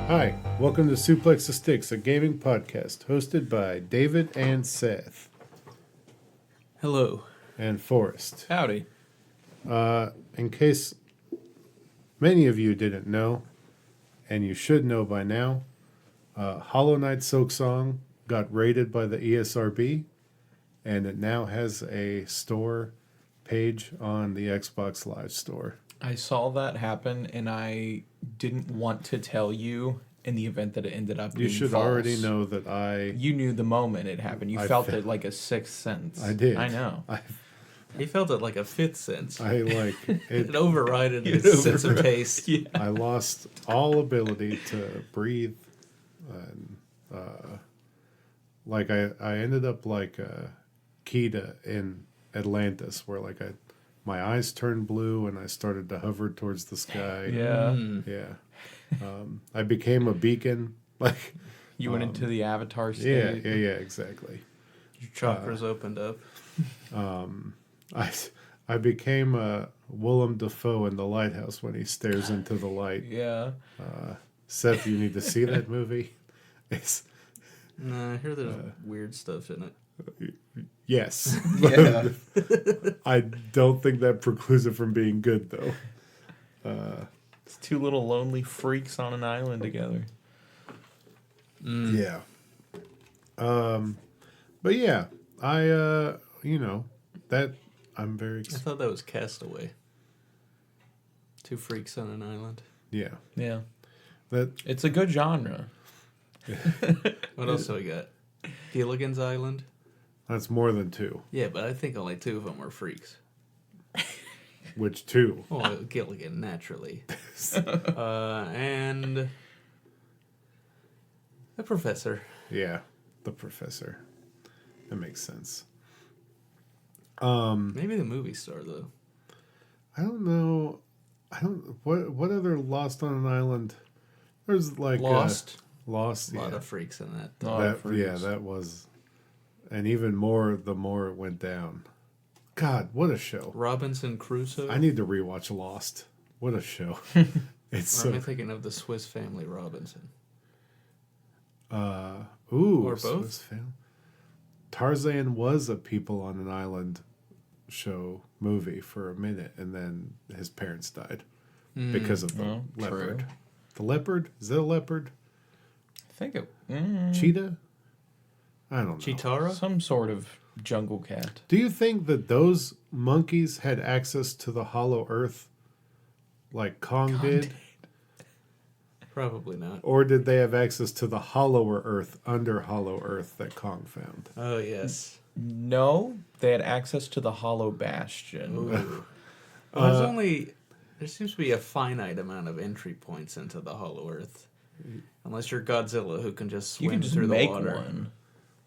Hi, welcome to Suplex the Sticks, a gaming podcast hosted by David and Seth Hello. and Forrest. Howdy. In case many of you didn't know, and you should know by now, Hollow Knight Silksong got rated by the ESRB, and it now has a store page on the Xbox Live Store. I saw that happen, and I didn't want to tell you in the event that it ended up being You should false. already know that You knew the moment it happened. You felt it like a sixth sense. I did. I know. He felt it like a fifth sense. I like It it. overrided his sense of taste. Yeah. I lost all ability to breathe, and like I ended up like Kida in Atlantis, where like my eyes turned blue and I started to hover towards the sky. Yeah. Yeah. I became a beacon. Like You went into the avatar yeah, state. yeah, exactly. Your chakras opened up. I became Willem Dafoe in The Lighthouse when he stares into the light. Yeah. Seth, you need to see that movie. It's Nah, I hear there's weird stuff in it. yes. Yeah. I don't think that precludes it from being good, though. It's two little lonely freaks on an island together. Yeah. But yeah, I that I'm very I thought that was Castaway. Two freaks on an island. yeah. Yeah. That It's a good genre. What else do we got? Gilligan's Island? that's more than two. Yeah, but I think only two of them were freaks. Which two? Well, Gilligan, naturally. And the professor. Yeah, the professor. That makes sense. Maybe the movie star, though. I don't know. What other Lost on an Island? There's like Lost. Lost. A lot Yeah. of freaks in that. Lot of That, yeah, freaks. that was, and even more the more it went down. God, what a show! Robinson Crusoe? I need to rewatch Lost. What a show! It's Or am I so thinking of the Swiss Family Robinson? ooh, or both? Swiss Family. Tarzan was a people on an island show movie for a minute, and then his parents died because of the Oh, leopard. true. The leopard, is it a leopard? I think it... Cheetah? I don't know. Chitara? some sort of jungle cat. Do you think that those monkeys had access to the Hollow Earth like Kong did? Probably not. Or did they have access to the hollower Earth under Hollow Earth that Kong found? Oh, yes. No, they had access to the Hollow Bastion. Ooh. Well, there's only... There seems to be a finite amount of entry points into the Hollow Earth. Unless you're Godzilla, who can just You swim can just through make the water. one.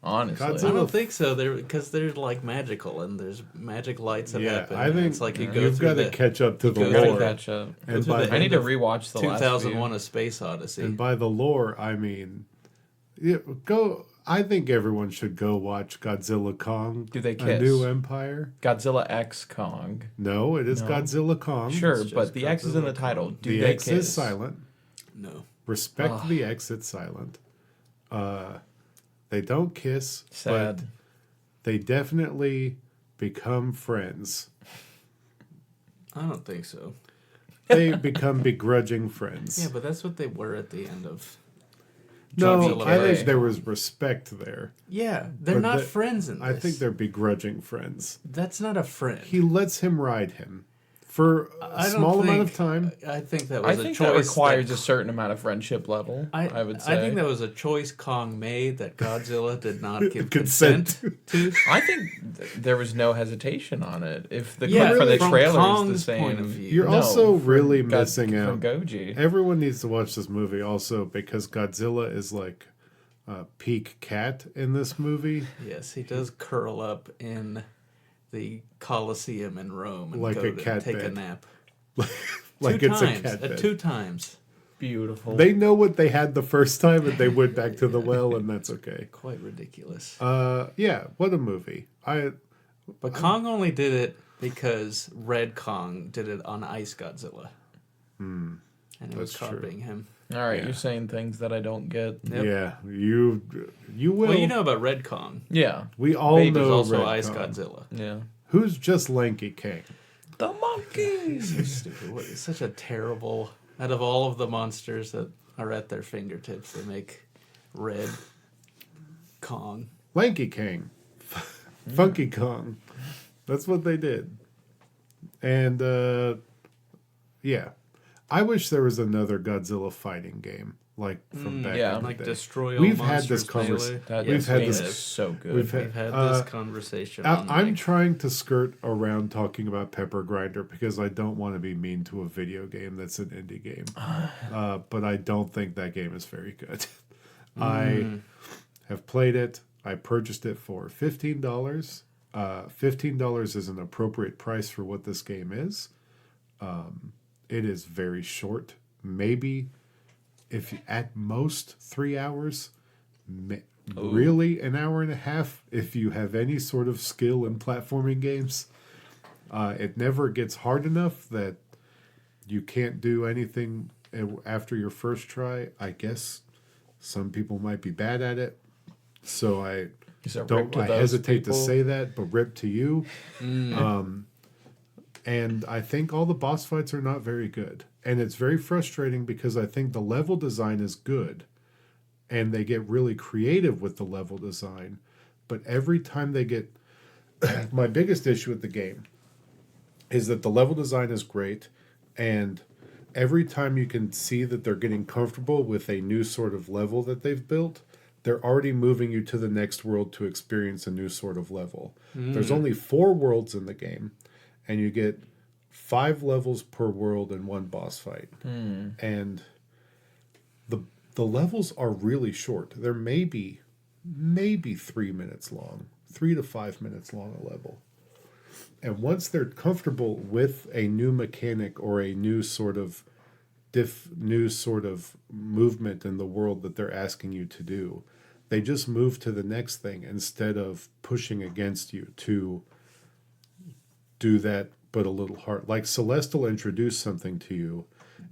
Honestly. I Godzilla- don't think so. Because they're like magical, and there's magic lights that happen. I and think it's like you go you've through got to the catch up to the go Gotta through lore. catch up. And through by, the I need end to of rewatch the last 2001: few. A Space Odyssey. and by the lore, I mean, yeah, go. I think everyone should go watch Godzilla Kong. Do they A kiss? New Empire? Godzilla X Kong. No, it is No. Godzilla Kong. Sure, just but the X is in the Godzilla title. Kong. Do the they X kiss? is silent. No. Respect the X. It's silent. They don't kiss, but Sad. they definitely become friends. I don't think so. They become begrudging friends. Yeah, but that's what they were at the end of. no, Godzilla I Ray. think there was respect there. Yeah, they're But not the- friends in this. I think they're begrudging friends. That's not a friend. He lets him ride him for a I don't small amount of think- time. I think that I was a think choice. that requires a certain amount of friendship level. I would say. I think that was a choice Kong made that Godzilla did not give Consent. consent to. I think there was no hesitation on it. If the Yeah, clip from the from trailer is Kong's the same, point of view. You're also really missing from out. Goji. Everyone needs to watch this movie also because Godzilla is like peak cat in this movie. Yes, he does curl up in the Colosseum in Rome and Like go a to cat take bed. a nap. Like two it's times, a cat bed. two times. Beautiful. They know what they had the first time and they went back to the well and that's okay. Quite ridiculous. Yeah, what a movie. But Kong only did it because Red Kong did it on Ice Godzilla. And it was That's true. copying him. All right, Yeah. you're saying things that I don't get. Yep. Yeah, you will. Well, you know about Red Kong. Yeah, we all Babe is know also Red Ice Kong. Godzilla. yeah. Who's just Lanky King? The monkeys. So stupid. What, it's such a terrible. Out of all of the monsters that are at their fingertips, they make Red Kong. Lanky King, Funky Kong. That's what they did. And yeah, I wish there was another Godzilla fighting game like from back yeah. in the Like day. Destroy All We've had this Monsters Melee. That We've had game this- is so good. we've We've had Uh, this conversation. on, I'm like, trying to skirt around talking about Pepper Grinder because I don't want to be mean to a video game that's an indie game. But I don't think that game is very good. I have played it. I purchased it for $15. $15 is an appropriate price for what this game is. It is very short. Maybe if at most 3 hours, really an hour and a half if you have any sort of skill in platforming games. It never gets hard enough that you can't do anything after your first try. I guess some people might be bad at it, so I Is it don't. ripped to I those hesitate to people? say that, but rip to you. And I think all the boss fights are not very good, and it's very frustrating because I think the level design is good, and they get really creative with the level design, but every time they get my biggest issue with the game is that the level design is great, and every time you can see that they're getting comfortable with a new sort of level that they've built, they're already moving you to the next world to experience a new sort of level. There's only 4 worlds in the game, and you get 5 levels per world in one boss fight. And the levels are really short. They're maybe 3 minutes long, 3 to 5 minutes long a level. And once they're comfortable with a new mechanic or a new sort of movement in the world that they're asking you to do, they just move to the next thing instead of pushing against you to do that, but a little hard. Like Celeste will introduce something to you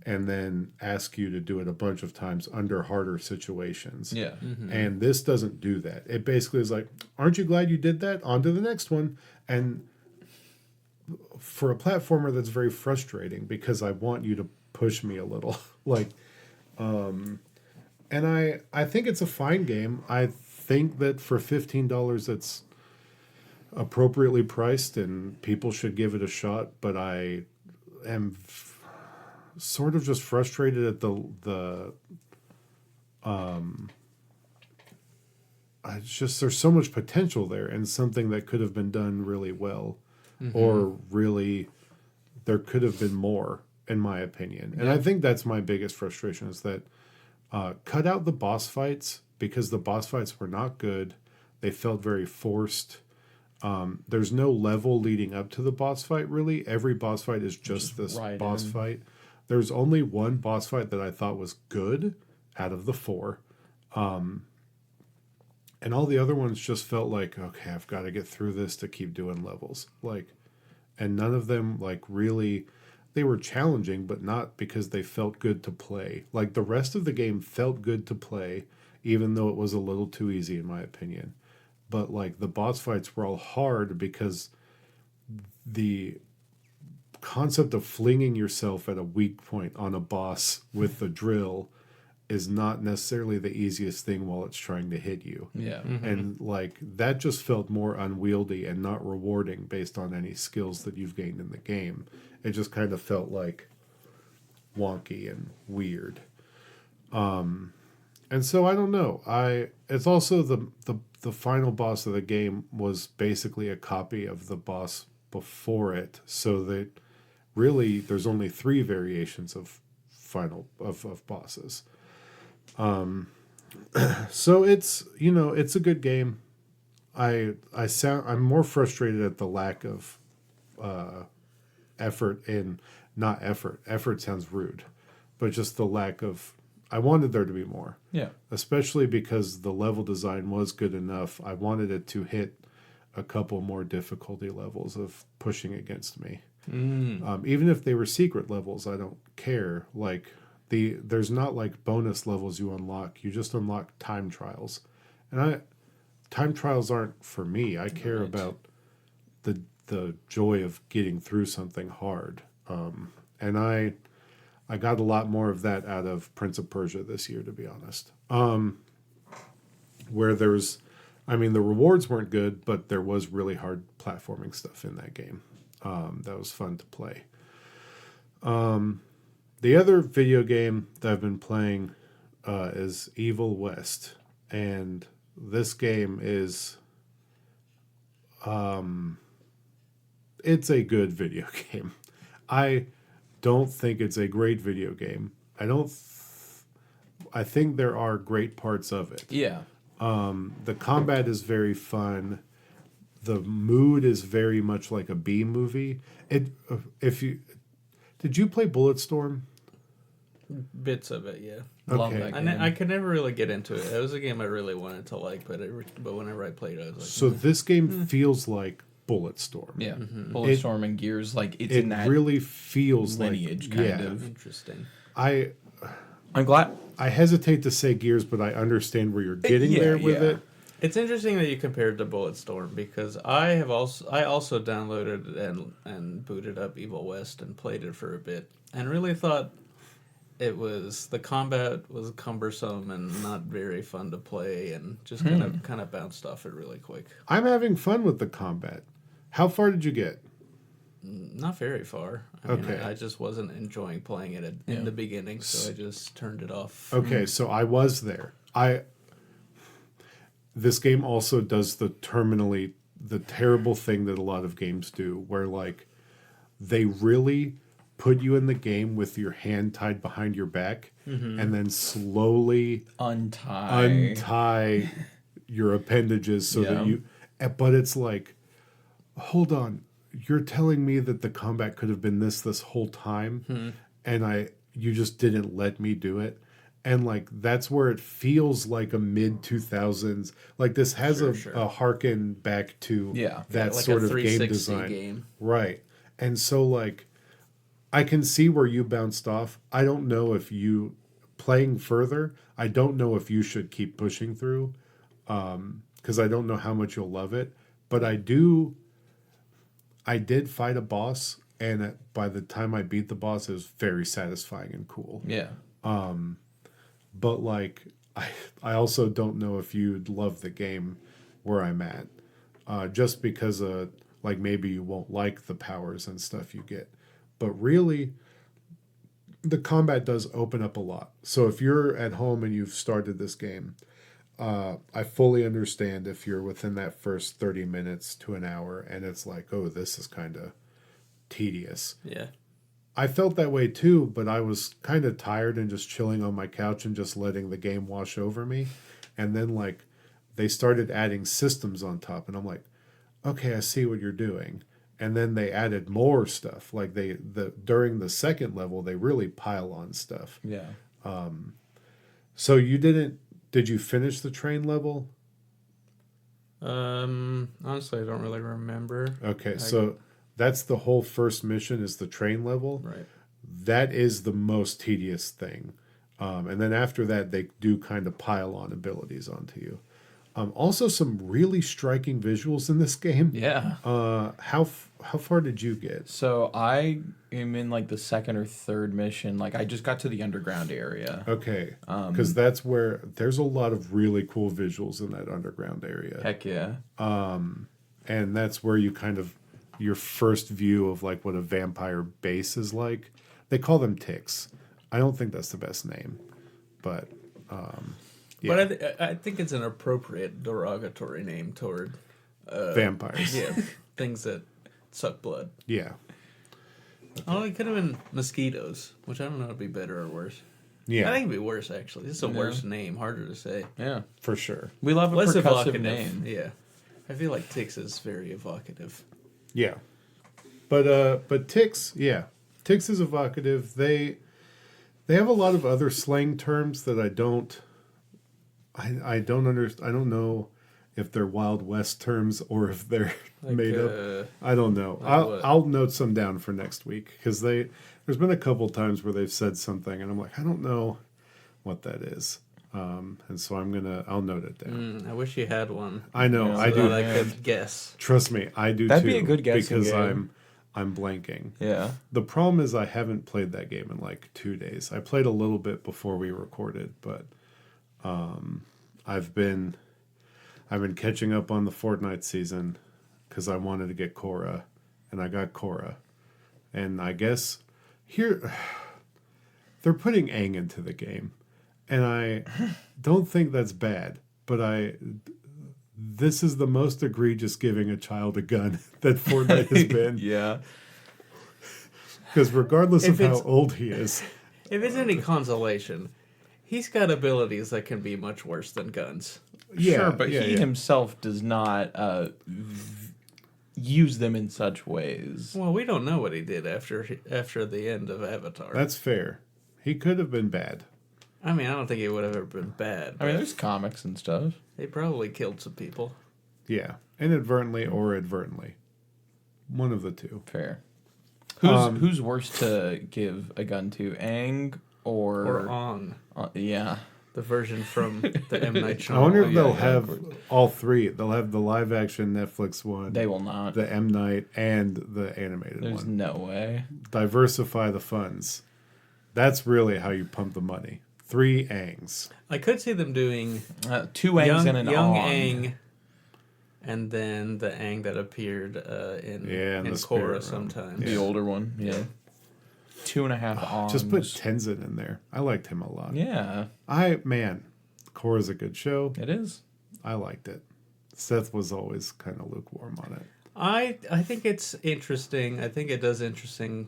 and then ask you to do it a bunch of times under harder situations. Yeah. And this doesn't do that. It basically is like, aren't you glad you did that? On to the next one. And for a platformer, that's very frustrating because I want you to push me a little. And I think it's a fine game. I think that for $15 it's appropriately priced and people should give it a shot, but I am sort of just frustrated at it's just there's so much potential there and something that could have been done really well, or really there could have been more, in my opinion. And I think that's my biggest frustration is that cut out the boss fights because the boss fights were not good. They felt very forced. There's no level leading up to the boss fight, really. Every boss fight is just this right boss in. fight. There's only one boss fight that I thought was good out of the 4. And all the other ones just felt like, okay, I've got to get through this to keep doing levels. And none of them, really, they were challenging, but not because they felt good to play. Like, the rest of the game felt good to play, even though it was a little too easy, in my opinion. But, the boss fights were all hard because the concept of flinging yourself at a weak point on a boss with the drill is not necessarily the easiest thing while it's trying to hit you. Yeah. And that just felt more unwieldy and not rewarding based on any skills that you've gained in the game. It just kind of felt wonky and weird. And so I don't know. It's also the final boss of the game was basically a copy of the boss before it, so that really there's only 3 variations of bosses. So it's a good game. I'm more frustrated at the lack of effort in not effort. Effort sounds rude, but just the lack of. I wanted there to be more. Yeah. Especially because the level design was good enough. I wanted it to hit a couple more difficulty levels of pushing against me. Even if they were secret levels, I don't care. there's not like bonus levels you unlock. You just unlock time trials, and time trials aren't for me. I care Right. about the joy of getting through something hard. And I got a lot more of that out of Prince of Persia this year, to be honest. Where the rewards weren't good, but there was really hard platforming stuff in that game. That was fun to play. The other video game that I've been playing is Evil West, and this game is it's a good video game. I don't think it's a great video game. I think there are great parts of it. Yeah. The combat is very fun. The mood is very much like a B movie. Did you play Bulletstorm? Bits of it, yeah. Love Okay. that I, game. I could never really get into it. It was a game I really wanted to like, but whenever I played it, I was like, So this game feels like Bulletstorm. Yeah. Bulletstorm and Gears, like it's It in that really feels lineage, like kind of. interesting. I I'm glad. hesitate to say Gears, but I understand where you're getting yeah, there with yeah. it. It's interesting that you compared to Bulletstorm because I also downloaded and booted up Evil West and played it for a bit and really thought the combat was cumbersome and not very fun to play and just kind of bounced off it really quick. I'm having fun with the combat. How far did you get? Not very far. I mean, Okay. I just wasn't enjoying playing it in the beginning, so I just turned it off. Okay, so I was there. This game also does the terrible thing that a lot of games do, where like they really put you in the game with your hand tied behind your back and then slowly untie your appendages so Yeah. that you. But it's like, hold on, you're telling me that the combat could have been this whole time, and you just didn't let me do it. And like that's where it feels like a mid 2000s. Like this has a harken back to Yeah. that like sort a of game 360 design, game. right? And so like I can see where you bounced off. I don't know if you playing further. I don't know if you should keep pushing through, because I don't know how much you'll love it. But I did fight a boss, and by the time I beat the boss, it was very satisfying and cool. Yeah. But like I also don't know if you'd love the game where I'm at, just because like maybe you won't like the powers and stuff you get. But really, the combat does open up a lot. So if you're at home and you've started this game, I fully understand if you're within that first 30 minutes to an hour and it's like, oh, this is kind of tedious. Yeah. I felt that way too, but I was kind of tired and just chilling on my couch and just letting the game wash over me. And then like they started adding systems on top, and I'm like, okay, I see what you're doing. And then they added more stuff. Like during the second level, they really pile on stuff. Yeah. So did you finish the train level? Honestly, I don't really remember. Okay, so that's the whole first mission is the train level. Right. That is the most tedious thing. And then after that, they do kind of pile on abilities onto you. Also, some really striking visuals in this game. Yeah. How far did you get? So I am in like the second or third mission. Like I just got to the underground area. Okay, because that's where there's a lot of really cool visuals in that underground area. Heck yeah. And that's where you kind of your first view of like what a vampire base is like. They call them ticks. I don't think that's the best name, but yeah. But I think it's an appropriate derogatory name toward Vampires. things that suck blood. Yeah. Oh, it could have been mosquitoes, which I don't know if it'd be better or worse. Yeah. I think it'd be worse actually. It's a worse name, harder to say. Yeah. For sure. We love a Less percussive evocative. name. Yeah, I feel like Ticks is very evocative. Yeah. But ticks, yeah. Ticks is evocative. They have a lot of other slang terms that I don't understand. I don't know if they're Wild West terms or if they're Like, made up. I don't know. like I'll what? I'll note some down for next week because there's been a couple times where they've said something and I'm like, I don't know what that is. And so I'll note it down. I wish you had one. I know, Yeah. I So do. that I could guess. Trust me, I do That'd too. be a good guessing because game. I'm blanking. Yeah. The problem is I haven't played that game in like 2 days. I played a little bit before we recorded, but I've been catching up on the Fortnite season because I wanted to get Korra, and I got Korra, and I guess here they're putting Aang into the game, and I don't think that's bad, but this is the most egregious giving a child a gun that Fortnite has been. Yeah. Because regardless If of how it's- old he is, If it's any consolation, he's got abilities that can be much worse than guns. Sure, but yeah, he yeah. himself does not use them in such ways. Well, we don't know what he did after the end of Avatar. That's fair. He could have been bad. I mean, I don't think he would have ever been bad. I mean, but there's comics and stuff. they probably killed some people. Yeah, inadvertently or advertently, one of the two. Fair. Who's worse to give a gun to, Aang Or or on yeah? the version from the M. Night Shyamalan. I wonder if yeah, they'll yeah, have of course. all three. They'll have the live action Netflix one, They will not. the M Night, and the animated There's one. no way. Diversify the funds. That's really how you pump the money. 3 Aangs. I could see them doing 2 Aangs young, and an young Ong. Aang, and then the Aang that appeared in Yeah, in the Korra spirit realm. sometimes. The older one, yeah. 2.5 Ongs. Just put Tenzin in there. I liked him a lot. Yeah, Korra's a good show. it is. I liked it. Seth was always kind of lukewarm on it. I think it's interesting. I think it does interesting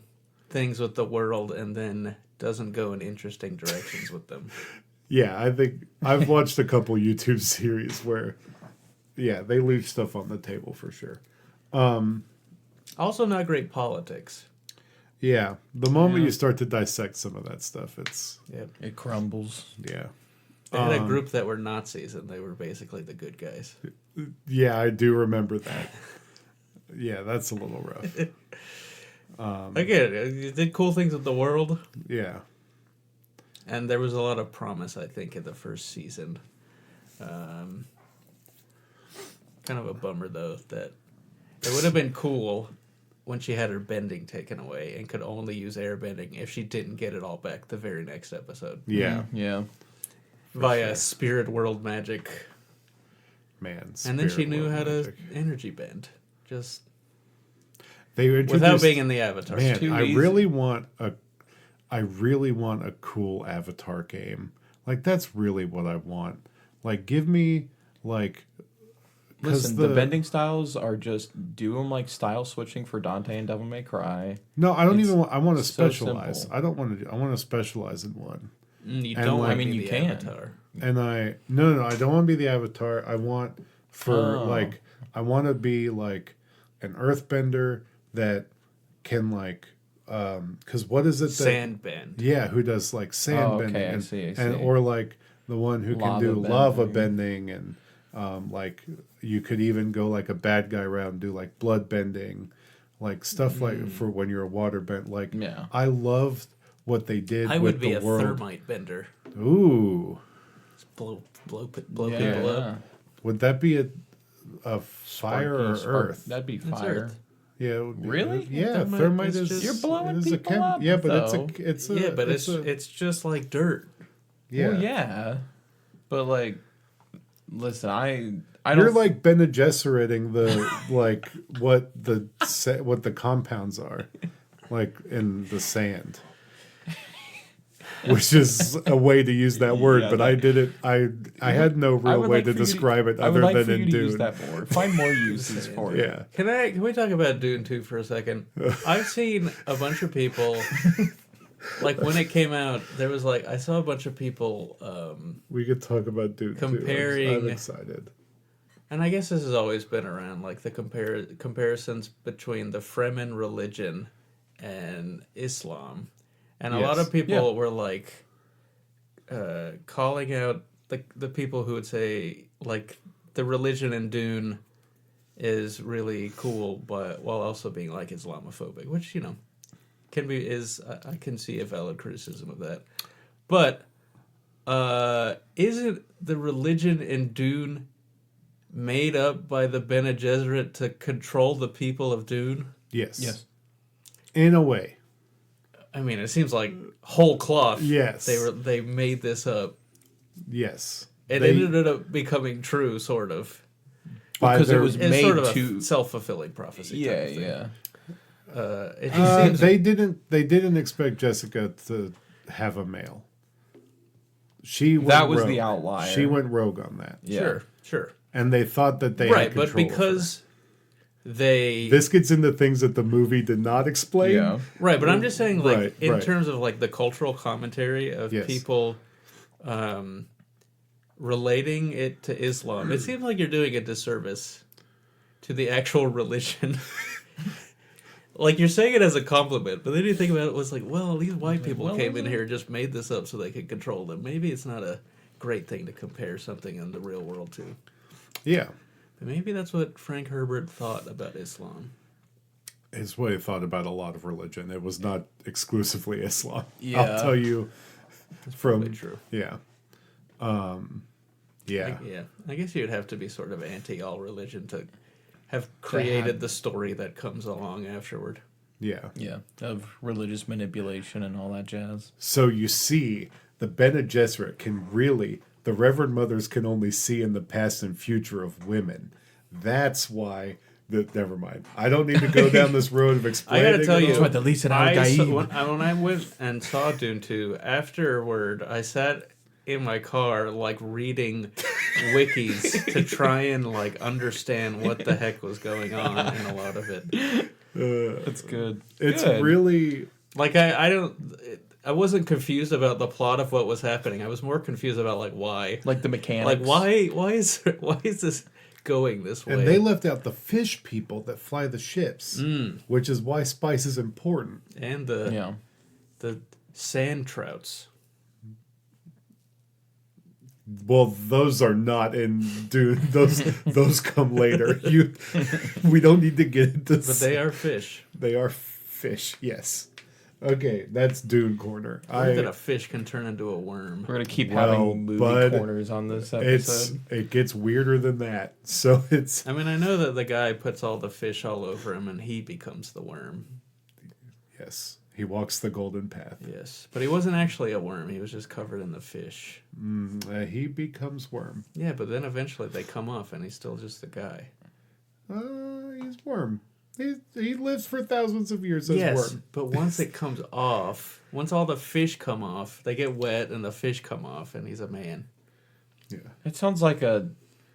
things with the world, and then doesn't go in interesting directions with them. Yeah, I think I've watched a couple YouTube series where, yeah, they leave stuff on the table for sure. Also, not great politics. Yeah, the moment Yeah. you start to dissect some of that stuff, it's Yep. It crumbles. yeah, They had a group that were Nazis, and they were basically the good guys. yeah. I do remember that. Yeah, that's a little rough. Again, you did cool things with the world, Yeah, and there was a lot of promise, I think, in the first season. Kind of a bummer, though, that it would have been cool when she had her bending taken away and could only use air bending if she didn't get it all back the very next episode yeah, Yeah. via sure. spirit world magic. man. And then she spirit knew world how to magic. energy bend, just They without introduced- being in the Avatar. Man, too I easy. really want a cool Avatar game. Like that's really what I want. Like give me like 'cause Listen, the bending styles are just do them like style switching for Dante and Devil May Cry. No, I don't It's even want I want to so specialize. simple. I don't want to I want to specialize in one. You And don't like- want I mean, to be you the can. Avatar. And I no, I don't want to be the Avatar. I want for Oh. like I want to be like an earthbender that can like cuz what is it that Sand bend. yeah, who does like sand Oh, okay, bending I and, see, I and see. or like the one who can Lava do lava bending. bending and like you could even go like a bad guy route and do like blood bending, like stuff like for when you're a water bend. Like Yeah. I loved what they did I with would be the a world. thermite bender. Ooh, Just blow Yeah, people up. yeah. would that be a fire or Sparky spark- earth? That'd be It's fire. Earth. Yeah, it would be- Really? Yeah, Thermite thermite is is just- You're blowing is people up, yeah, but though. it's a Yeah, but it's a, it's just like dirt. yeah. Well, yeah. But like, listen, I don't. You're like Bene Gesseritting the like what the compounds are, like in the sand, which is a way to use that word. Yeah, but that- I did it. I had no I real would way like to for you describe it I other would like than for you in to use Dune. that more. Find more uses for it. Yeah, Can we talk about Dune 2 for a second? I've seen a bunch of people like when it came out, there was like I saw a bunch of people we could talk about Dune. too. I'm Comparing- excited. and I guess this has always been around, like the comparisons between the Fremen religion and Islam. And a lot Yes. of people Yeah. were like calling out the people who would say like the religion in Dune is really cool, but while also being like Islamophobic, which can be I can see a valid criticism of that. But isn't the religion in Dune made up by the Bene Gesserit to control the people of Dune? Yes. In a way. I mean, it seems like whole cloth. Yes. They made this up. Yes. It ended up becoming true, sort of. Because it was It's made sort of to. a self-fulfilling prophecy. type Yeah, of thing. yeah. It just seems they didn't expect Jessica to have a male. That was rogue. the outlier. She went rogue on that. Yeah. sure. And they thought that they Right, had but control over her. because they This gets into things that the movie did not explain. Yeah. right, but I'm just saying, like, Right, in right. terms of like the cultural commentary of Yes. people relating it to Islam, it seems like you're doing a disservice to the actual religion. Like, you're saying it as a compliment, but then you think about it, was like, well, these white people came in here and just made this up so they could control them. Maybe it's not a great thing to compare something in the real world to. Yeah. But maybe that's what Frank Herbert thought about Islam. It's what he thought about a lot of religion. It was not exclusively Islam. Yeah. I'll tell you from Probably true. Yeah. Yeah. Yeah, I guess you'd have to be sort of anti all religion to have created the story that comes along afterward. Yeah. Yeah. Of religious manipulation and all that jazz. So you see, the Bene Gesserit the Reverend Mothers can only see in the past and future of women. That's why. Never mind. I don't need to go down this road of explaining. I gotta tell it you, all. That's why the Lisa and I Al saw, Gaib. when I went and saw Dune 2, afterward, I sat in my car, like, reading wikis to try and, like, understand what the heck was going on in a lot of it. That's good. It's Good. really. Like, I wasn't confused about the plot of what was happening. I was more confused about, like, why. Like the mechanics. Like, why is this going this way? And they left out the fish people that fly the ships, which is why spice is important. And Yeah. the sand trouts. Well, those are not in Dune. Those come later. We don't need to get into. But they are fish. They are fish. Yes. Okay, that's Dune corner. Or that a fish can turn into a worm. We're gonna keep Well, having movie bud, corners on this episode. it gets weirder than that. So it's I mean, I know that the guy puts all the fish all over him and he becomes the worm. yes. He walks the golden path. Yes. But he wasn't actually a worm. He was just covered in the fish. He becomes worm. Yeah, but then eventually they come off and he's still just the guy. He's worm. He lives for thousands of years as Yes, worm. but once it comes off, once all the fish come off, they get wet and the fish come off and he's a man. Yeah. It sounds like a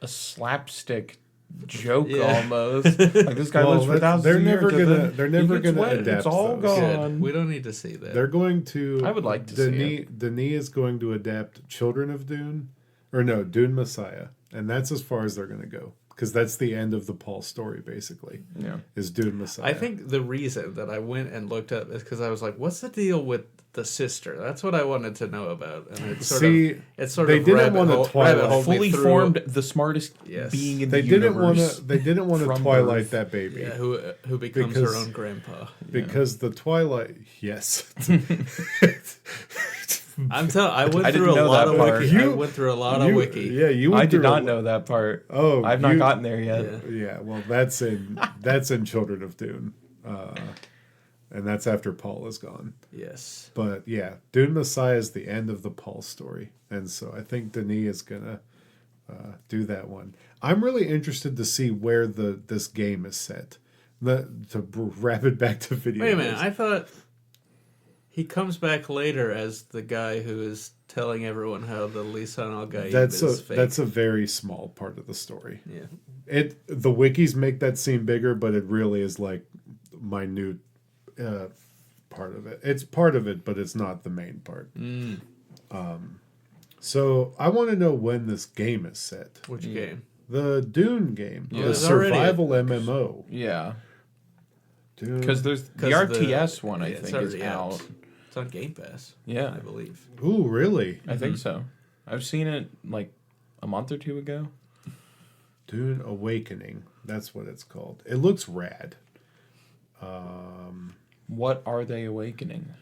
slapstick joke Yeah. almost. Like this guy Well, lives for thousands they're of never years. gonna- and then they're he never gets gonna wet, adapt It's all those. Good. gone. We don't need to see that. They're going to. I would like to see Denis is going to adapt Children of Dune, or no, Dune Messiah, and that's as far as they're going to go because that's the end of the Paul story, basically. Yeah. Is Dune Messiah? I think the reason that I went and looked up is because I was like, "What's the deal with the sister?" That's what I wanted to know about, and it's sort See, of it's sort they of didn't rabbit want a hole- Twilight. rabbit holed me Fully through- formed, the smartest Yes. being in they the didn't want universe. to. They didn't want to from Twilight birth. that baby. Yeah, who becomes Because- her own grandpa? Because the Twilight, yes, I'm telling. I went I through didn't a know lot that of part. wiki. I You- went through a lot of you, wiki. yeah, you. Went I did through not a- know that part. Oh, I've not you- gotten there yet. Yeah. Yeah, well, that's in Children of Dune, and that's after Paul is gone. Yes. But yeah, Dune Messiah is the end of the Paul story, and so I think Denis is gonna do that one. I'm really interested to see where this game is set. Wrap it back to video. Wait a minute. games. I thought he comes back later as the guy who is telling everyone how the Lisan al Gaib that's is fake. that's a very small part of the story. Yeah. The wikis make that seem bigger, but it really is like minute part of it. It's part of it, but it's not the main part. So I want to know when this game is set. Which game? The Dune game, the there's already survival MMO. Yeah. Dune. Because there's the 'Cause the- RTS one, I yeah, it's think, is already out. It's on Game Pass. Yeah. I believe. Ooh, really? I think so. I've seen it like a month or two ago. Dune Awakening. That's what it's called. It looks rad. What are they awakening?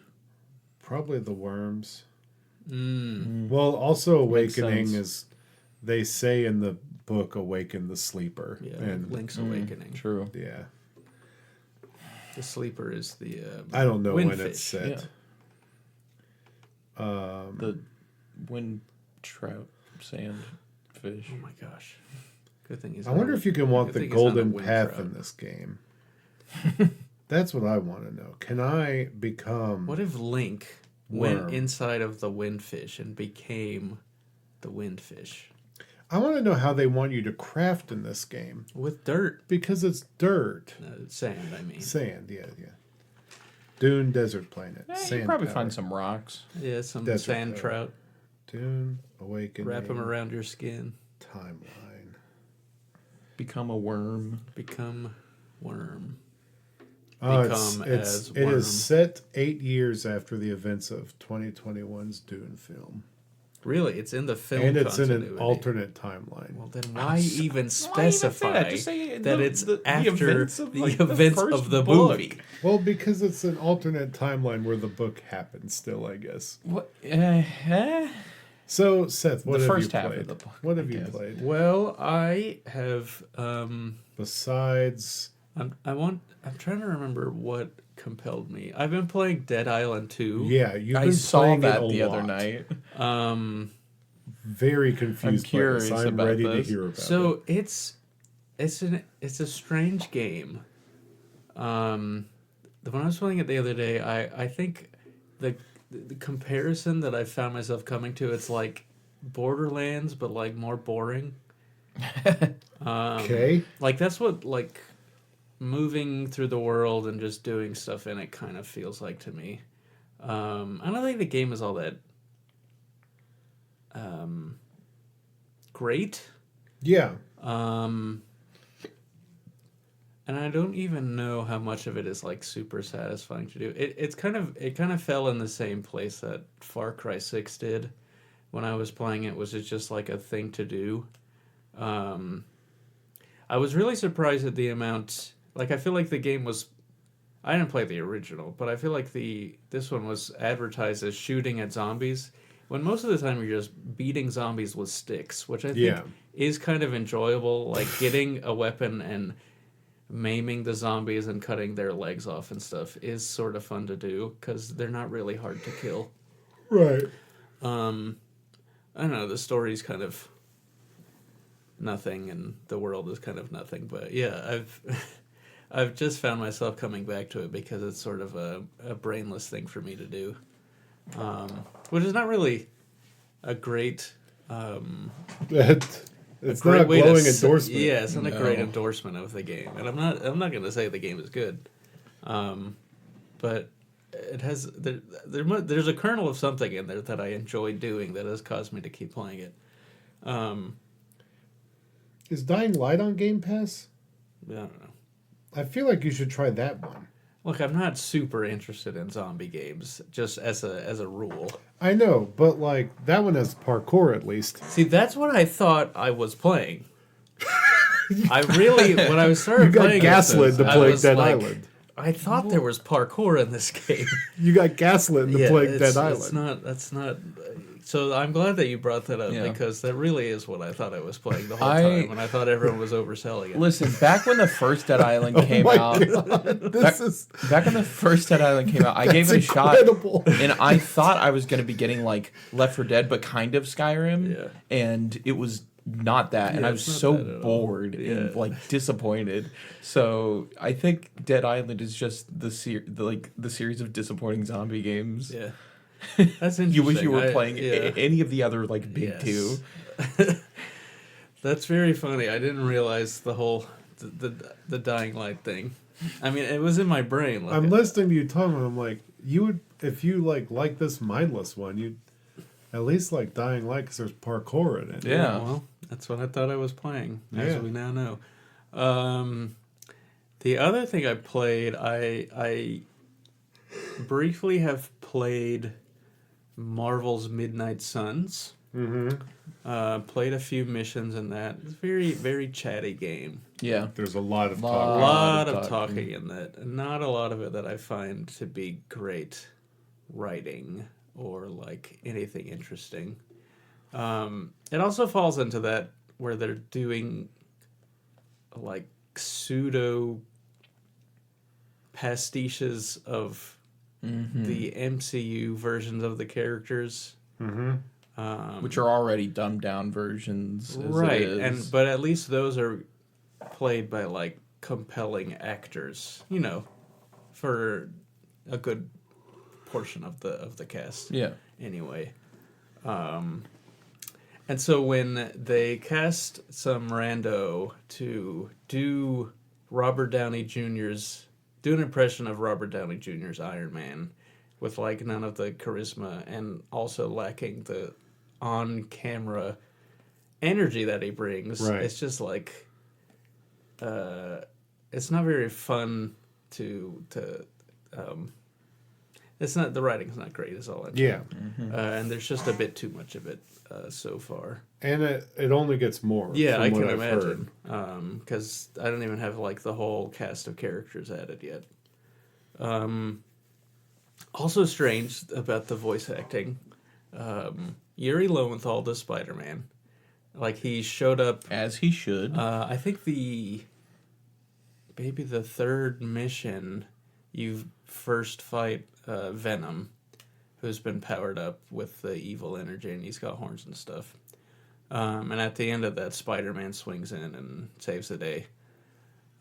Probably the worms. Mm. Well, also Makes Awakening sense. is, they say in the book, awaken the sleeper. Yeah, And Link's Awakening. True. yeah. The sleeper is the I don't know when windfish. it's set. The wind trout sand fish. Oh my gosh. Good thing he's I wonder if you can walk good the thing he's not a golden wind path trout. in this game. That's what I want to know. Can I become What if Link Worm. went inside of the windfish and became the windfish I want to know how they want you to craft in this game with dirt, because it's dirt, sand? I mean, sand. Yeah. Dune Desert Planet. You Sand probably power. find some rocks. yeah, some Desert sand power. trout. Dune Awakening. Wrap them around your skin. Timeline. Become a worm. Become worm. It's, Become it's, as it worm. is set 8 years after the events of 2021's Dune film, Really, it's in the film. and it's in an continuity. alternate timeline. Well, then why even say specify that? Just say that the- it's the after events of, the like, the events first of the book. movie? Well, because it's an alternate timeline where the book happens still, I guess. What? So, Seth, what The have first you half of played? the book, What I have you guess. played Well, I have. besides? I'm trying to remember what compelled me. I've been playing Dead Island 2. Yeah, you've I been saw playing that it a the other lot. night. Very confused. I'm curious by this. I'm about ready this. to hear about it. So it's a strange game. When I was playing it the other day, I think the comparison that I found myself coming to, it's like Borderlands, but like more boring. Okay. Like that's what like moving through the world and just doing stuff in it kind of feels like to me. I don't think the game is all that great. Yeah. And I don't even know how much of it is like super satisfying to do. It kind of fell in the same place that Far Cry 6 did when I was playing it, was it's just like a thing to do. I was really surprised at the amount, like I feel like the game was, I didn't play the original, but I feel like this one was advertised as shooting at zombies, when most of the time you're just beating zombies with sticks, which I think Yeah. is kind of enjoyable, like getting a weapon and maiming the zombies and cutting their legs off and stuff is sort of fun to do because they're not really hard to kill. Right. I don't know, the story's kind of nothing and the world is kind of nothing, but yeah, I've just found myself coming back to it because it's sort of a brainless thing for me to do, which is not really a great It's great not a way to glowing s- endorsement. Yeah, it's not a great No. endorsement of the game, and I'm not going to say the game is good, but it has there's a kernel of something in there that I enjoy doing that has caused me to keep playing it. Is Dying Light on Game Pass? I don't know. I feel like you should try that one. Look, I'm not super interested in zombie games, just as a rule. I know, but like that one has parkour at least. See, that's what I thought I was playing. I really, when I started You got playing gaslit to I play was Dead like, Island. I thought there was parkour in this game. You got gaslit to play Dead It's Island. not. That's not. So I'm glad that you brought that up Yeah. because that really is what I thought I was playing the whole I- time, and I thought everyone was overselling it. Listen, back when the first Dead Island came my out, This is back when the first Dead Island came out, I gave it a shot, incredible. and I thought I was going to be getting like Left 4 Dead, but kind of Skyrim, Yeah. and it was not that, and Yeah, I was it's not so that at all. bored Yeah. and like disappointed. So I think Dead Island is just the series of disappointing zombie games. Yeah, that's interesting. You wish you were I- playing yeah. any of the other like big Yes. two. That's very funny. I didn't realize the whole the Dying Light thing. I mean, it was in my brain. Like, I'm listening to you talking. I'm like, you would if you like this mindless one, you'd at least like Dying Light because there's parkour in it. Yeah. Well, that's what I thought I was playing, as Yeah. we now know. The other thing I played, I briefly have played Marvel's Midnight Suns. Played a few missions in that. It's a very, very chatty game. Yeah. There's a lot of A talk. lot of of talking. talking in that. Not a lot of it that I find to be great writing or like anything interesting. It also falls into that where they're doing like pseudo pastiches of the MCU versions of the characters. Which are already dumbed down versions. As Right, It is. but at least those are played by like compelling actors, for a good portion of the cast. Yeah. Anyway, and so when they cast some rando to do do an impression of Robert Downey Jr.'s Iron Man, with like none of the charisma and also lacking the on-camera energy that he brings, Right. it's just like it's not very fun to it's not, the writing's not great is all I'm Yeah, and there's just a bit too much of it so far. and it only gets more. Yeah, from I what can I've imagine. heard. Because I don't even have like the whole cast of characters added yet. Also strange about the voice acting. Yuri Lowenthal does Spider-Man. Like he showed up. As he should. I think maybe the third mission, you first fight Venom, who's been powered up with the evil energy, and he's got horns and stuff. And at the end of that, Spider-Man swings in and saves the day.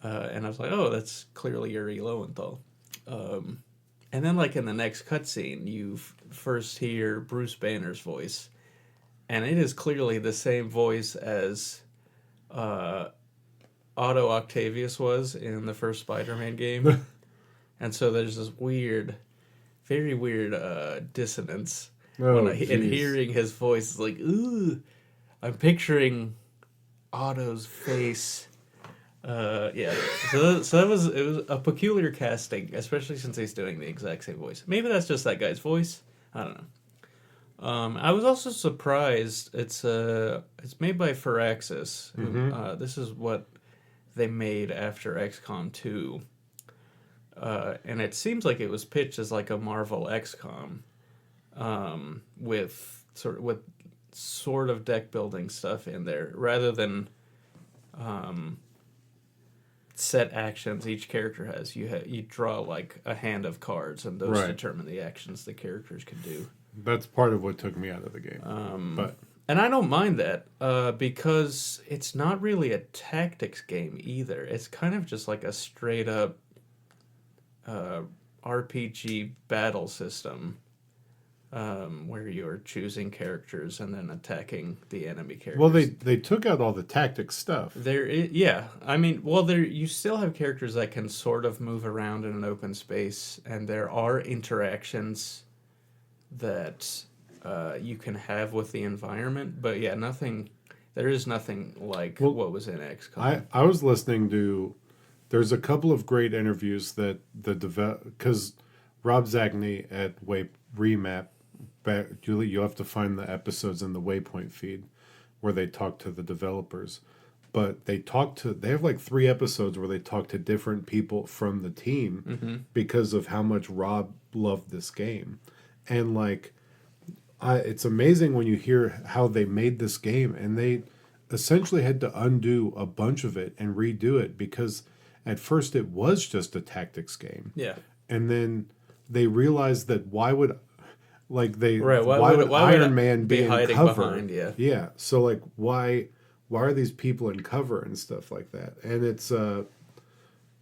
And I was like, oh, that's clearly Yuri Lowenthal. And then, like, in the next cutscene, you first hear Bruce Banner's voice. And it is clearly the same voice as Otto Octavius was in the first Spider-Man game. And so there's this very weird dissonance. Oh, And jeez. hearing his voice is like, ooh, I'm picturing Otto's face. Yeah. So it was a peculiar casting, especially since he's doing the exact same voice. Maybe that's just that guy's voice. I don't know. I was also surprised. It's made by Firaxis. Who, this is what they made after XCOM 2. And it seems like it was pitched as like a Marvel XCOM, with sort of deck building stuff in there, rather than set actions each character has. You draw like a hand of cards, and those Right. determine the actions the characters can do. That's part of what took me out of the game. But And I don't mind that, because it's not really a tactics game either. It's kind of just like a straight up RPG battle system, where you're choosing characters and then attacking the enemy characters. well, they took out all the tactics stuff. Yeah. I mean, well, you still have characters that can sort of move around in an open space, and there are interactions that you can have with the environment. But yeah, there is nothing like what was in XCOM. I was listening to. There's a couple of great interviews that because Rob Zagney at Remap. Julie, you have to find the episodes in the Waypoint feed where they talk to the developers. But they have like 3 episodes where they talk to different people from the team because of how much Rob loved this game. And like, it's amazing when you hear how they made this game, and they essentially had to undo a bunch of it and redo it because at first it was just a tactics game. Yeah. And then they realized that why would Right, why would why would Iron it Man be be in hiding cover? behind, yeah. Yeah. So like why are these people in cover and stuff like that? And it's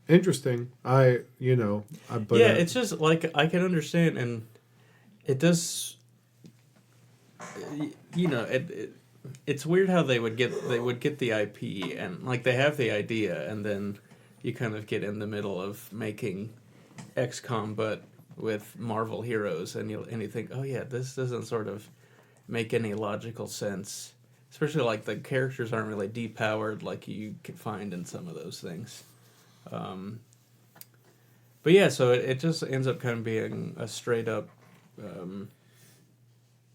interesting. But It's just like I can understand, and it does. It's weird how they would get the IP, and like they have the idea, and then you kind of get in the middle of making XCOM, but with Marvel heroes, and you think, oh yeah, this doesn't sort of make any logical sense. Especially like the characters aren't really depowered like you can find in some of those things. But yeah, so it just ends up kind of being a straight up,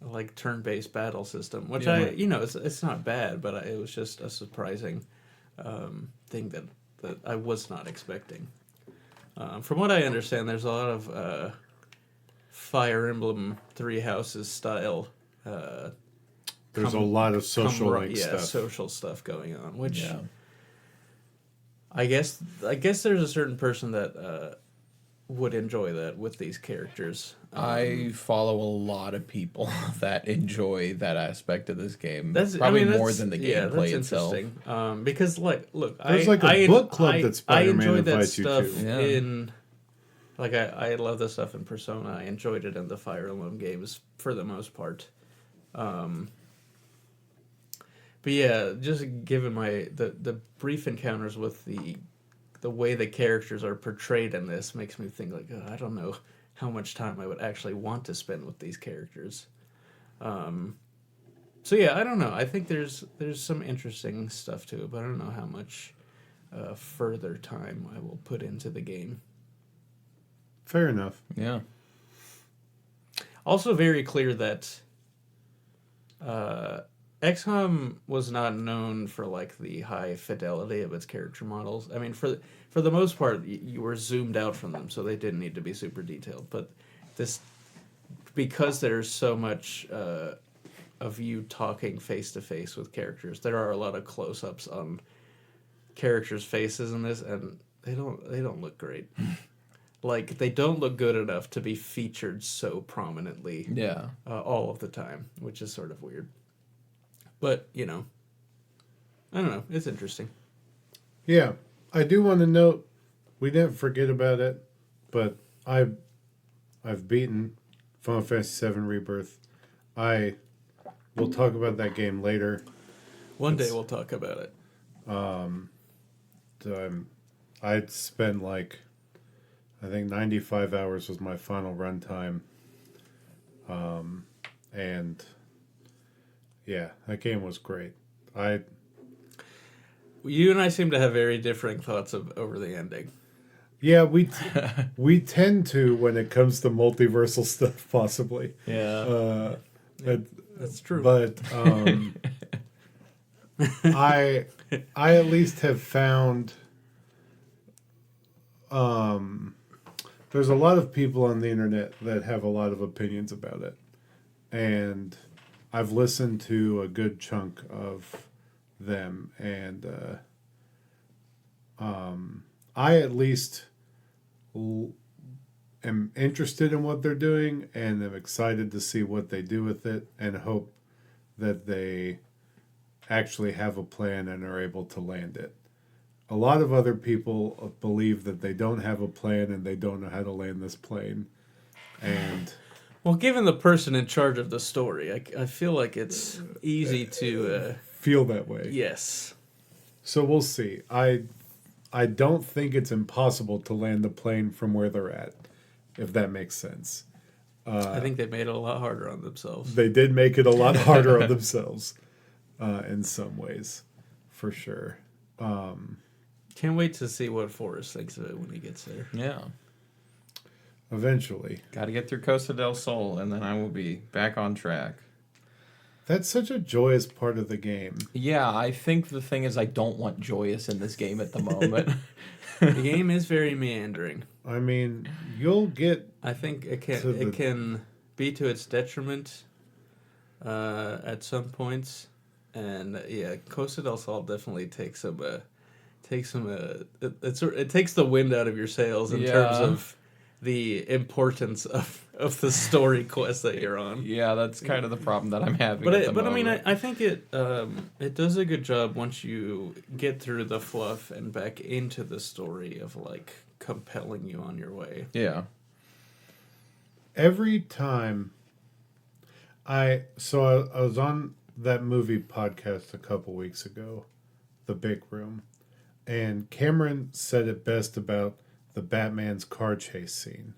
like turn-based battle system, which Yeah. it's not bad, but it was just a surprising thing that I was not expecting. From what I understand, there's a lot of Fire Emblem Three Houses style. There's a lot of social link stuff. Social stuff going on, which Yeah. I guess there's a certain person that would enjoy that with these characters. I follow a lot of people that enjoy that aspect of this game. That's Probably that's- more than the gameplay itself. Interesting. Because look, There's like a book club that I Spider-Man enjoyed that invites you to. stuff Yeah. in. Like I love the stuff in Persona. I enjoyed it in the Fire Emblem games for the most part. But yeah, just given the brief encounters with the way the characters are portrayed in this makes me think like, I don't know how much time I would actually want to spend with these characters. So yeah, I don't know. I think there's some interesting stuff to it, but I don't know how much further time I will put into the game. Fair enough. Yeah. Also, very clear that XCOM was not known for like the high fidelity of its character models. I mean, for the most part, you were zoomed out from them, so they didn't need to be super detailed. But this, because there's so much of you talking face to face with characters, there are a lot of close-ups on characters' faces in this, and they don't look great. Like, they don't look good enough to be featured so prominently Yeah. all of the time, which is sort of weird. But, I don't know. It's interesting. Yeah, I do want to note we didn't forget about it, but I've beaten Final Fantasy VII Rebirth. I will talk about that game later. One day we'll talk about it. I'd spent I think 95 hours was my final run time. And yeah, that game was great. You and I seem to have very differing thoughts over the ending. Yeah, we tend to when it comes to multiversal stuff, possibly. Yeah. That's true. But I at least have found there's a lot of people on the internet that have a lot of opinions about it, and I've listened to a good chunk of them, and I at least am interested in what they're doing, and am excited to see what they do with it, and hope that they actually have a plan and are able to land it. A lot of other people believe that they don't have a plan and they don't know how to land this plane. And well, given the person in charge of the story, I feel like it's easy to... feel that way. yes. So we'll see. I don't think it's impossible to land the plane from where they're at, if that makes sense. I think they made it a lot harder on themselves. They did make it a lot harder on themselves in some ways, for sure. Can't wait to see what Forrest thinks of it when he gets there. Yeah. Eventually. Got to get through Costa del Sol, and then I will be back on track. That's such a joyous part of the game. Yeah, I think the thing is I don't want joyous in this game at the moment. The game is very meandering. I mean, you'll get... I think it To can be to its detriment at some points, and yeah, Costa del Sol definitely takes it takes the wind out of your sails in terms of the importance of the story quest that you're on. Yeah, that's kind of the problem that I'm having. But I mean, I think it does a good job once you get through the fluff and back into the story of like compelling you on your way. Yeah. Every time I was on that movie podcast a couple weeks ago, The Big Room, and Cameron said it best about the Batman's car chase scene,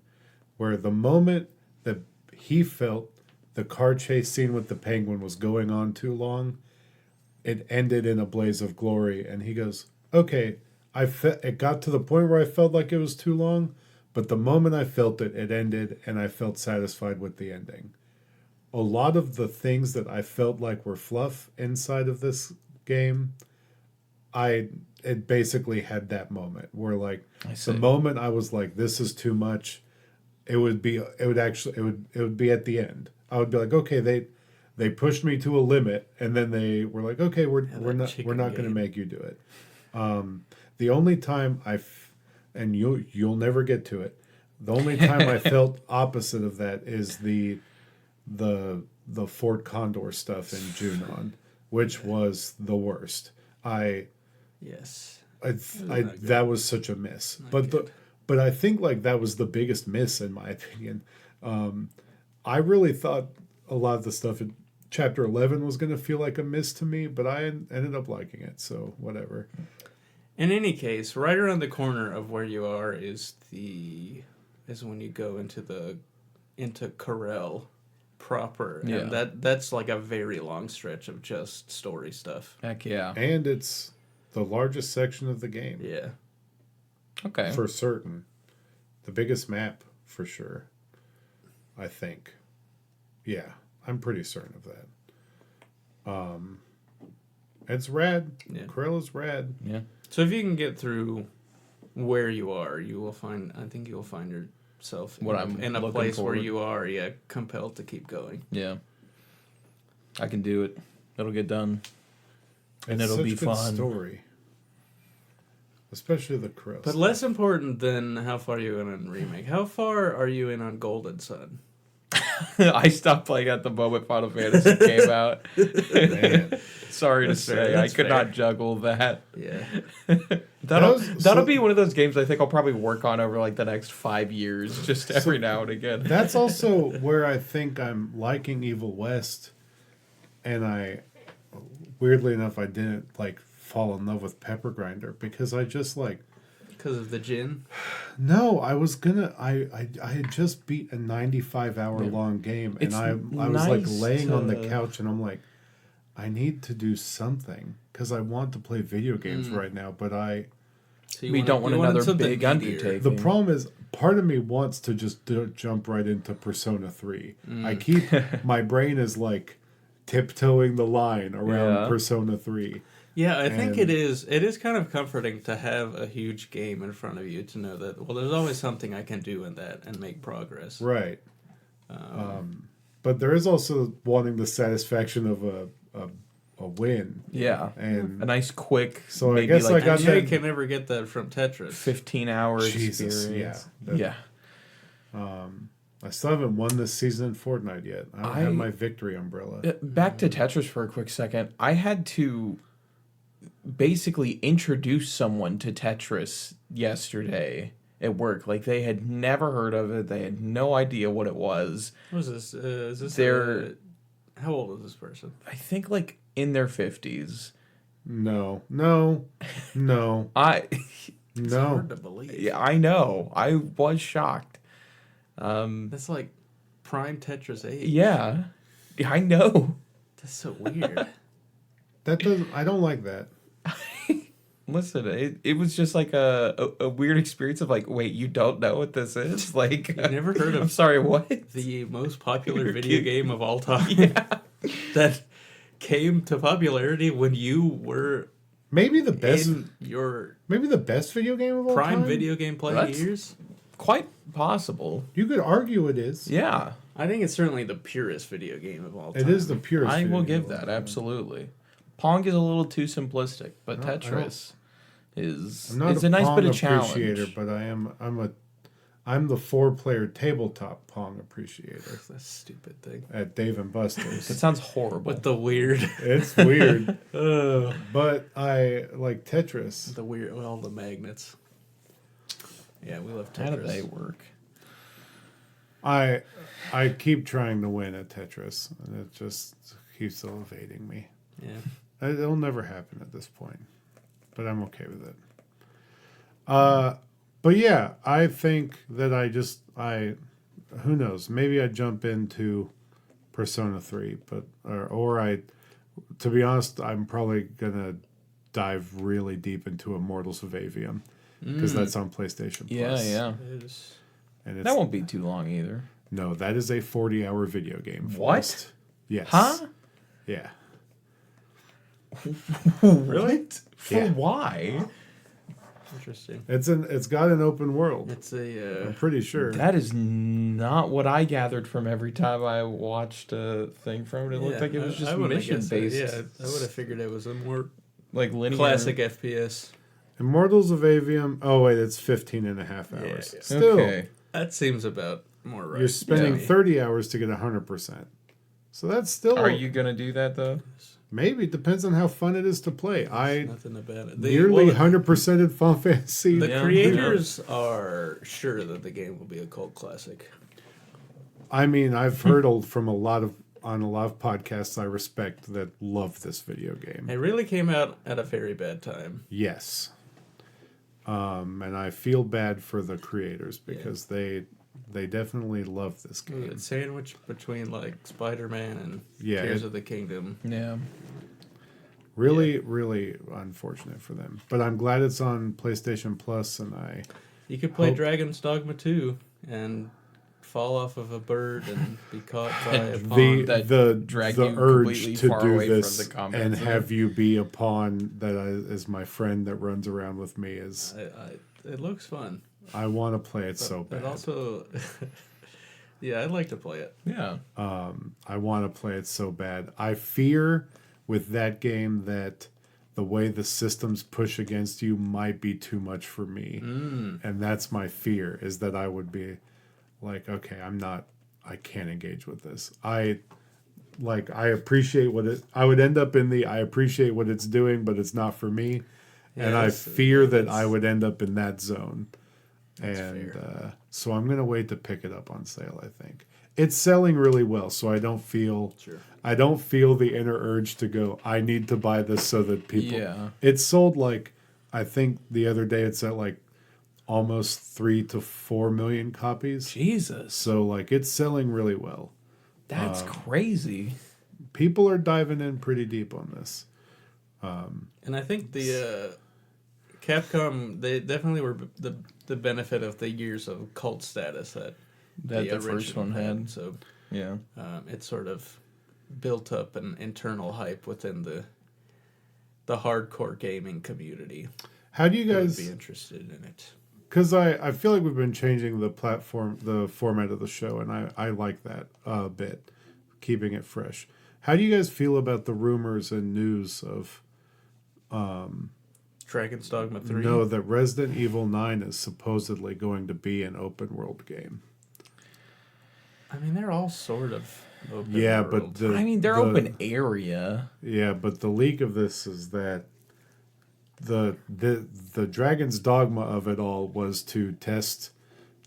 where the moment that he felt the car chase scene with the Penguin was going on too long, it ended in a blaze of glory, and he goes, okay, it got to the point where I felt like it was too long, but the moment I felt it, it ended, and I felt satisfied with the ending. a lot of the things that I felt like were fluff inside of this game, it basically had that moment where like I the see. moment I was like, this is too much, it would be at the end. I would be like, okay, they pushed me to a limit, and then they were like, okay, we're that not chicken going to game. make you do it. The only time and you'll never get to it. The only time I felt opposite of that is the Fort Condor stuff in Junon, which was the worst. Yes. I not good. that was such a miss. good. But I think like that was the biggest miss in my opinion. I really thought a lot of the stuff in chapter 11 was going to feel like a miss to me, but I ended up liking it. So whatever. In any case, right around the corner of where you are is when you go into Corel proper, Yeah. and that's like a very long stretch of just story stuff. Heck yeah. And it's the largest section of the game. Yeah. Okay. For certain. The biggest map for sure. I think. Yeah, I'm pretty certain of that. It's rad. Yeah. Corel rad. Yeah. So if you can get through where you are, I think you'll find yourself What I'm in a looking place where forward. you are, compelled to keep going. Yeah. I can do it. It'll get done. And It's it'll such be good fun. Story. Especially the Corel. But less important than how far you in on remake. How far are you in on Golden Sun? I stopped playing at the moment Final Fantasy came out. Man. Sorry to That's fair, say, I that's could fair. not juggle that. Yeah. That'll so- be one of those games I think I'll probably work on over like the next 5 years, just every now and again. That's also where I think I'm liking Evil West, and weirdly enough, I didn't like fall in love with Pepper Grinder because I just like Because of the gin? no, I was gonna I had just beat a 95-hour long game, and It's I was like nice laying on the to- couch, and I'm like, I need to do something because I want to play video games right now, but So you We don't want you wanted another something big meatier. undertaking. the problem is, part of me wants to just jump right into Persona 3. I keep, my brain is like tiptoeing the line around Yeah. Persona 3. Yeah, I think And- it is kind of comforting to have a huge game in front of you to know that, well, there's always something I can do in that and make progress. Right. But there is also wanting the satisfaction of a win. Yeah. And A nice quick, So I maybe guess I like got And you that- can never get that from Tetris. 15-hour Jesus, experience. yeah. I still haven't won this season in Fortnite yet. I don't have my victory umbrella. Back to Tetris for a quick second. I had to basically introduce someone to Tetris yesterday at work. Like, they had never heard of it. They had no idea what it was. What is this? Is this They're- how old is this person? I think, like, in their 50s. No. I It's No. hard to believe. yeah, I know. I was shocked. That's like prime Tetris age. Yeah. I know. That's so weird. That doesn't. I don't like that. Listen, it was just like a weird experience of like, wait, you don't know what this is? Like, You've never heard I'm of sorry, what? the most popular You're video kidding. game of all time Yeah. that came to popularity when you were Maybe the best. in your Maybe the best video game of all prime time. video game play That's- years? Quite possible. You could argue it is. Yeah. I think it's certainly the purest video game of all time. It is the purest. I video will game give of all that, time. absolutely. Pong is a little too simplistic, but I don't- Tetris is I'm not it's a nice Pong bit of appreciator, challenge. but I'm the 4-player tabletop Pong appreciator That stupid thing at Dave and That Buster's. sounds horrible. with the weird, It's weird, uh, but I like Tetris. all the magnets. Yeah, we love How do Tetris. they work? I keep trying to win at Tetris, and it just keeps evading me. Yeah. It'll never happen at this point, but I'm okay with it. But yeah, I think that who knows? Maybe I jump into Persona 3, but to be honest, I'm probably gonna dive really deep into Immortals of Avium because that's on PlayStation Yeah, Plus. yeah. It is- And That won't be too long either. No, that is a 40-hour video game. What? Forrest. Yes. Huh? Yeah. Really? For Yeah. why? Interesting. It's got an open world. It's a I'm pretty sure. That is not what I gathered from every time I watched a thing from it. It looked like it was just mission based. Yeah, I would have figured it was a more Like linear. classic FPS. Immortals of Avium. Oh wait, it's 15 and a half hours. Yeah. Still, Okay. That seems about more right. you're spending Yeah. 30 hours to get 100%. So that's still Are you gonna do that though? maybe it depends on how fun it is to play. I Nothing about it. nearly well, 100% in Final Fantasy. the Yeah. creators are sure that the game will be a cult classic. I mean, I've heard from a lot of podcasts I respect that love this video game. It really came out at a very bad time. Yes. And I feel bad for the creators because they definitely love this game. It's sandwiched between like Spider-Man and Yeah, Tears it- of the Kingdom. Yeah. Really, really unfortunate for them. But I'm glad it's on PlayStation Plus, and You could play Hope- Dragon's Dogma 2 and fall off of a bird and be caught by a And pawn. that the drag the you urge completely to far do away from this the combat and zone. have you be a pawn that is my friend that runs around with me is It looks fun. I want to play it so But bad. also, yeah, I'd like to play it. Yeah. I want to play it so bad. I fear with that game that the way the systems push against you might be too much for me. And that's my fear, is that I would be like, okay, I can't engage with this. I appreciate I would end up in I appreciate what it's doing, but it's not for me. And I that's- fear that I that's- would end up in that zone. fair. So I'm gonna wait to pick it up on sale. I think it's selling really well, so I don't feel Sure. I don't feel the inner urge to go. I need to buy this so that people. Yeah. It's sold like I think the other day it's at like almost 3 to 4 million copies. Jesus. So like it's selling really well. That's crazy. People are diving in pretty deep on this. And I think the Capcom, they definitely were the benefit of the years of cult status that That the first original one had. So Yeah. it sort of built up an internal hype within the hardcore gaming community. How do you Who would guys? be interested in it? Because I feel like we've been changing the format of the show, and I like that a bit, keeping it fresh. How do you guys feel about the rumors and news of Dragon's Dogma 3? that Resident Evil 9 is supposedly going to be an open world game? I mean, they're all sort of open Yeah, world. but I mean, they're the- open area. Yeah, but the leak of this is that the Dragon's Dogma of it all was to test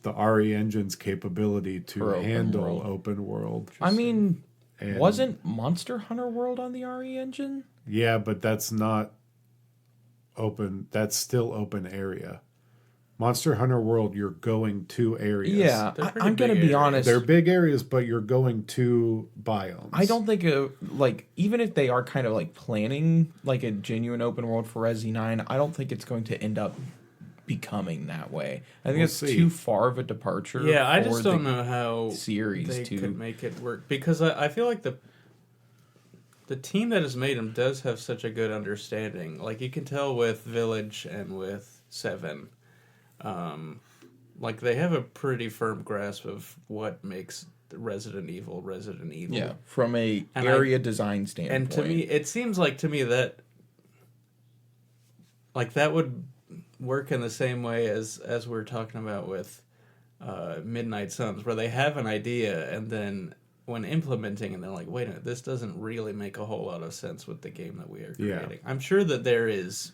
the RE Engine's capability to For open handle world. open world. I mean, And- wasn't Monster Hunter World on the RE engine? Yeah, but that's not open. That's still open area. Monster Hunter World, you're going to areas. Yeah, They're pretty I'm gonna big be areas. honest. They're big areas, but you're going to biomes. I don't think like even if they are kind of like planning like a genuine open world for Resi 9, I don't think it's going to end up becoming that way. I think We'll it's see. too far of a departure. Yeah, I for just the don't know how series they to could make it work, because I feel like the team that has made them does have such a good understanding. Like you can tell with Village and with 7, like they have a pretty firm grasp of what makes Resident Evil. yeah, from a And area design standpoint. And to me, it seems like that like that would work in the same way as we're talking about with Midnight Suns, where they have an idea and then when implementing and they're like, wait a minute, this doesn't really make a whole lot of sense with the game that we are Yeah. creating. I'm sure that there is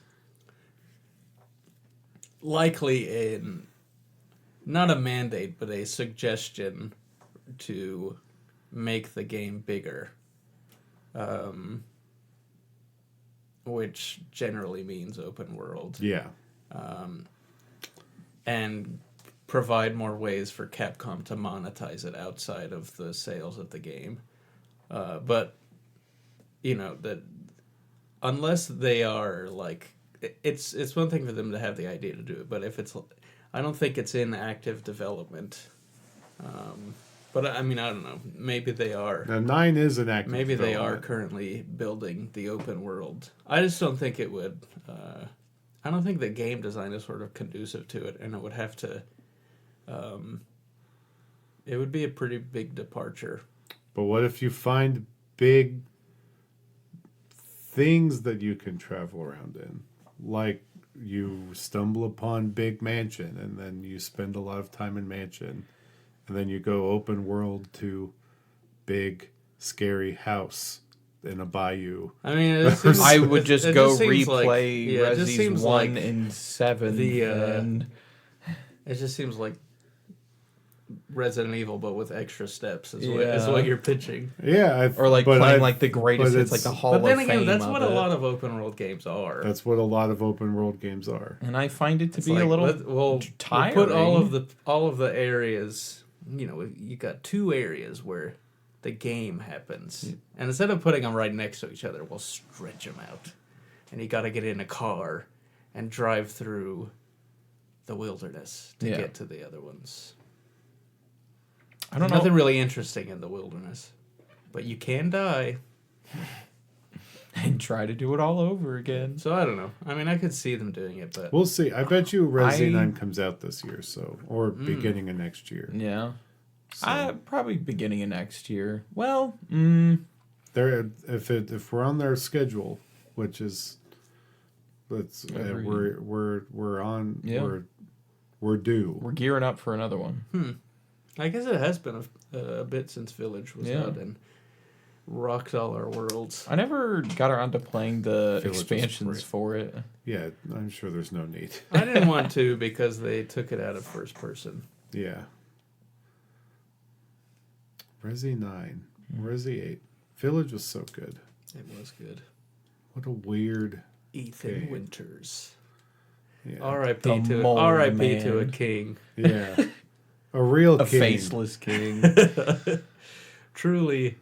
likely not a mandate, but a suggestion to make the game bigger. Which generally means open world, Yeah. and provide more ways for Capcom to monetize it outside of the sales of the game. But you know that unless they are like, it's one thing for them to have the idea to do it, but if it's, I don't think it's in active development. But I mean, I don't know. Maybe they are. Now 9 is an active. Maybe they are development. currently building the open world. I just don't think it would. I don't think the game design is sort of conducive to it, and it would have to. It would be a pretty big departure. But what if you find big things that you can travel around in? Like you stumble upon big mansion and then you spend a lot of time in mansion. And then you go open world to big scary house in a bayou. I mean, it seems, I would just it go seems like- replay yeah, it just Resi's seems 1 like and 7. the, and It just seems like Resident Evil, but with extra steps is Yeah. what you're pitching. Yeah, or like but playing I- like the greatest but hits, like it's- the Hall But then of again, Fame. that's of what it. a lot of open world games are. That's what a lot of open world games are. And I find it to It's be like, a little we'll tiring. put all of the areas. You know, you got 2 areas where the game happens, and instead of putting them right next to each other, we'll stretch them out. And you got to get in a car and drive through the wilderness to Yeah. get to the other ones. I don't Nothing know. really interesting in the wilderness, but you can die. And try to do it all over again. So I don't know. I mean, I could see them doing it, but We'll see. I bet you I- Resi 9 comes out this year, so or beginning of next year. Yeah. So Probably beginning of next year. Well, they're if we're on their schedule, which is let's Every- we're on Yeah. we're due. we're gearing up for another one. I guess it has been a bit since Village was Yeah. out and rocked all our worlds. I never got around to playing the Village was expansions free. for it. Yeah, I'm sure there's no need. I didn't want to because they took it out of first person. Yeah. Resi 9, Resi 8. Village was so good. It was good. What a weird. Ethan Okay. Winters. Yeah. R.I.P. The to mold R.I.P. to a man. king. Yeah. A real A king. faceless king. Truly,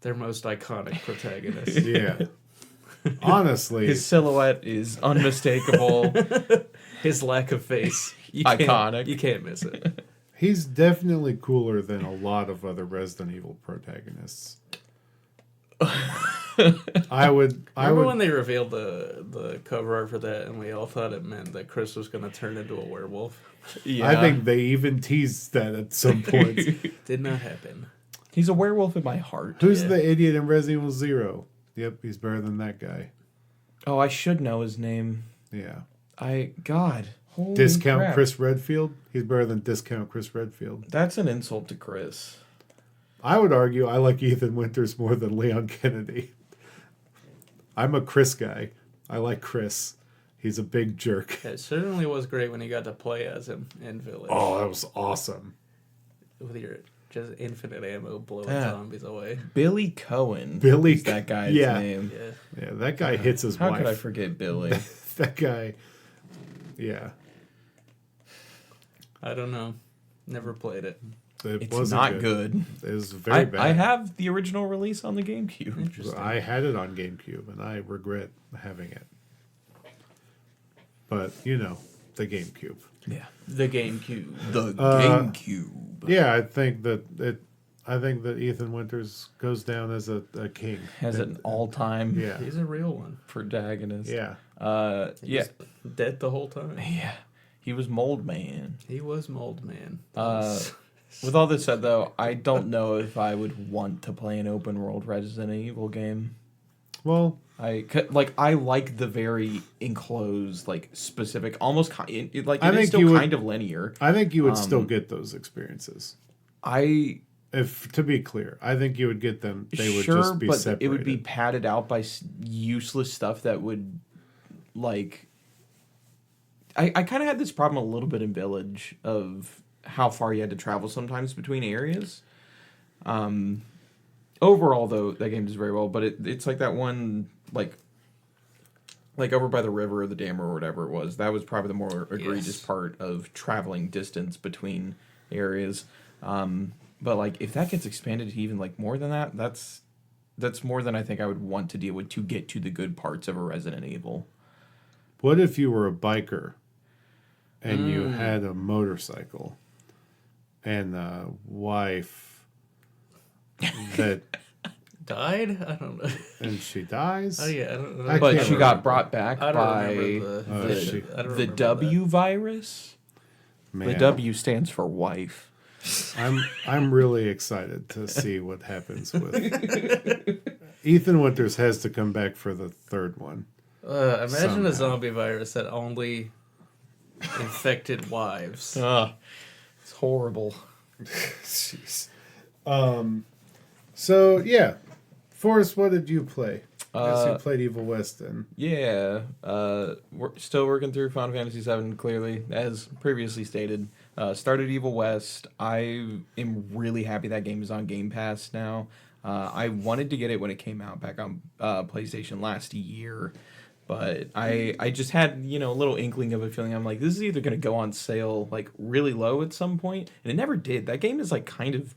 their most iconic protagonist. Yeah. Honestly, His silhouette is unmistakable. His lack of face. Iconic. You can't miss it. he's definitely cooler than a lot of other Resident Evil protagonists. I would Remember when they revealed the cover art for that, and we all thought it meant that Chris was going to turn into a werewolf? Yeah. I think they even teased that at some point. Did not happen. he's a werewolf in my heart. Who's Yeah. the idiot in Resident Evil 0? Yep, he's better than that guy. Oh, I should know his name. Yeah. God. Holy Discount crap. Chris Redfield? He's better than Discount Chris Redfield. That's an insult to Chris. I would argue I like Ethan Winters more than Leon Kennedy. I'm a Chris guy. I like Chris. He's a big jerk. It certainly was great when you got to play as him in Village. Oh, that was awesome. With your just infinite ammo blowing Yeah. zombies away. Billy Cohen. Billy is that guy's yeah. name. Yeah. Yeah, that guy hits his How wife. could I forget Billy? That guy. Yeah. I don't know. Never played it. It It's wasn't not good. It was very bad. I have the original release on the GameCube. Interesting. I had it on GameCube, and I regret having it. But, you know, the GameCube. Yeah. The GameCube. The GameCube. Yeah, I think that Ethan Winters goes down as a king. Has an all-time Yeah. He's a real one. protagonist. Yeah. He Yeah. was dead the whole time. Yeah. He was Mold Man. He was Mold Man. With all this said, though, I don't know if I would want to play an open world Resident Evil game. Well, I like the very enclosed, like specific, almost it is I think still you would- kind of linear. I think you would still get those experiences. I If to be clear, I think you would get them. They would sure, just be but separated. it would be padded out by useless stuff that would, like. I kind of had this problem a little bit in Village of how far you had to travel sometimes between areas. Overall, though, that game does very well, but it's like that one, like over by the river or the dam or whatever it was. That was probably the more egregious Yes. part of traveling distance between areas. But like if that gets expanded to even like more than that, that's more than I think I would want to deal with to get to the good parts of a Resident Evil. What if you were a biker and you had a motorcycle and a wife that Died? I don't know. and she dies. Oh yeah, I don't know. I But can't she remember. got brought back I don't by remember she- I don't the remember W virus. Man, The W stands for wife. I'm really excited to see what happens with Ethan Winters has to come back for the third one. Imagine Somehow. a zombie virus that only infected wives. It's horrible. Jeez. So yeah, Forrest, what did you play? Yes, you played Evil West and Yeah, we're still working through Final Fantasy VII, clearly, as previously stated. Started Evil West. I am really happy that game is on Game Pass now. I wanted to get it when it came out back on PlayStation last year, but I just had, a little inkling of a feeling. I'm like, this is either going to go on sale, like, really low at some point, and it never did. That game is, like, kind of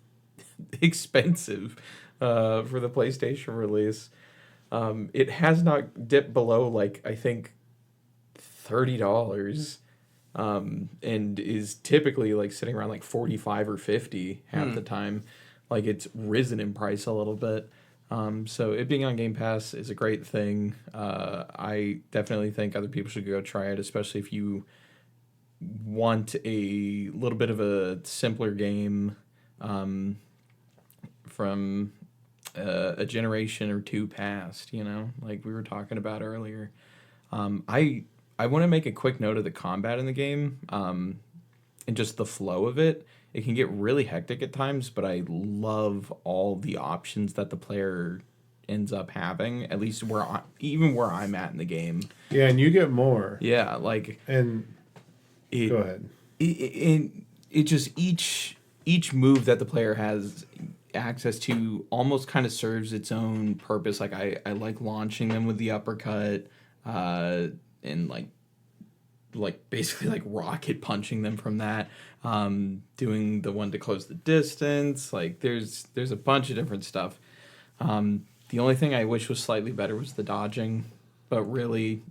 expensive for the PlayStation release. It has not dipped below, like, I think $30, and is typically like sitting around like 45 or 50 half the time. Like, it's risen in price a little bit. So it being on Game Pass is a great thing. I definitely think other people should go try it, especially if you want a little bit of a simpler game from a generation or two past, like we were talking about earlier. I want to make a quick note of the combat in the game, and just the flow of it. It can get really hectic at times, but I love all the options that the player ends up having, at least even where I'm at in the game. yeah, and you get more. Yeah, like And it, go ahead. it just each move that the player has access to almost kind of serves its own purpose. Like, I like launching them with the uppercut, and like basically like rocket punching them from that, doing the one to close the distance. Like, there's a bunch of different stuff. The only thing I wish was slightly better was the dodging, but really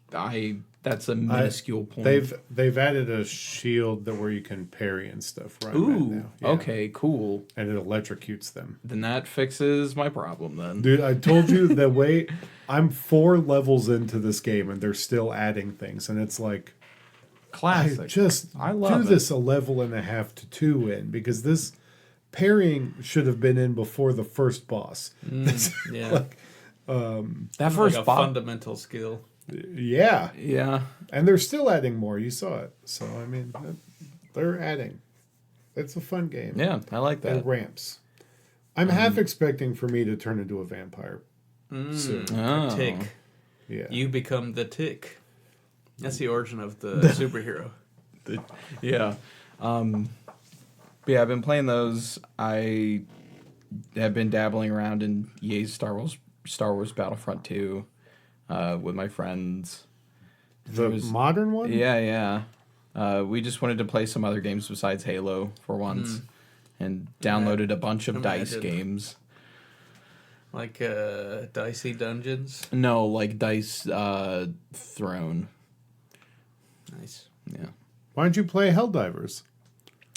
that's a minuscule point. They've added a shield where you can parry and stuff right Ooh, now. Yeah. okay, cool. And it electrocutes them. Then that fixes my problem then. Dude, I told you the way I'm 4 levels into this game and they're still adding things, and it's like Classic. I love do this a level and a half to 2 in, because this parrying should have been in before the first boss. Yeah, That first like a boss. fundamental skill. Yeah, Yeah. and they're still adding more. You saw it, so I mean, they're adding. It's a fun game. Yeah, I like It that. ramps. I'm half expecting for me to turn into a vampire soon. Oh. Tick. Yeah. You become the Tick. That's the origin of the superhero. Yeah. But yeah, I've been playing those. I have been dabbling around in EA's Star Wars Battlefront 2 with my friends. The modern one? Yeah. We just wanted to play some other games besides Halo for once, and downloaded a bunch of DICE Imagine. games. Like Dicey Dungeons. No, like DICE Throne. Nice. Yeah. Why don't you play Helldivers?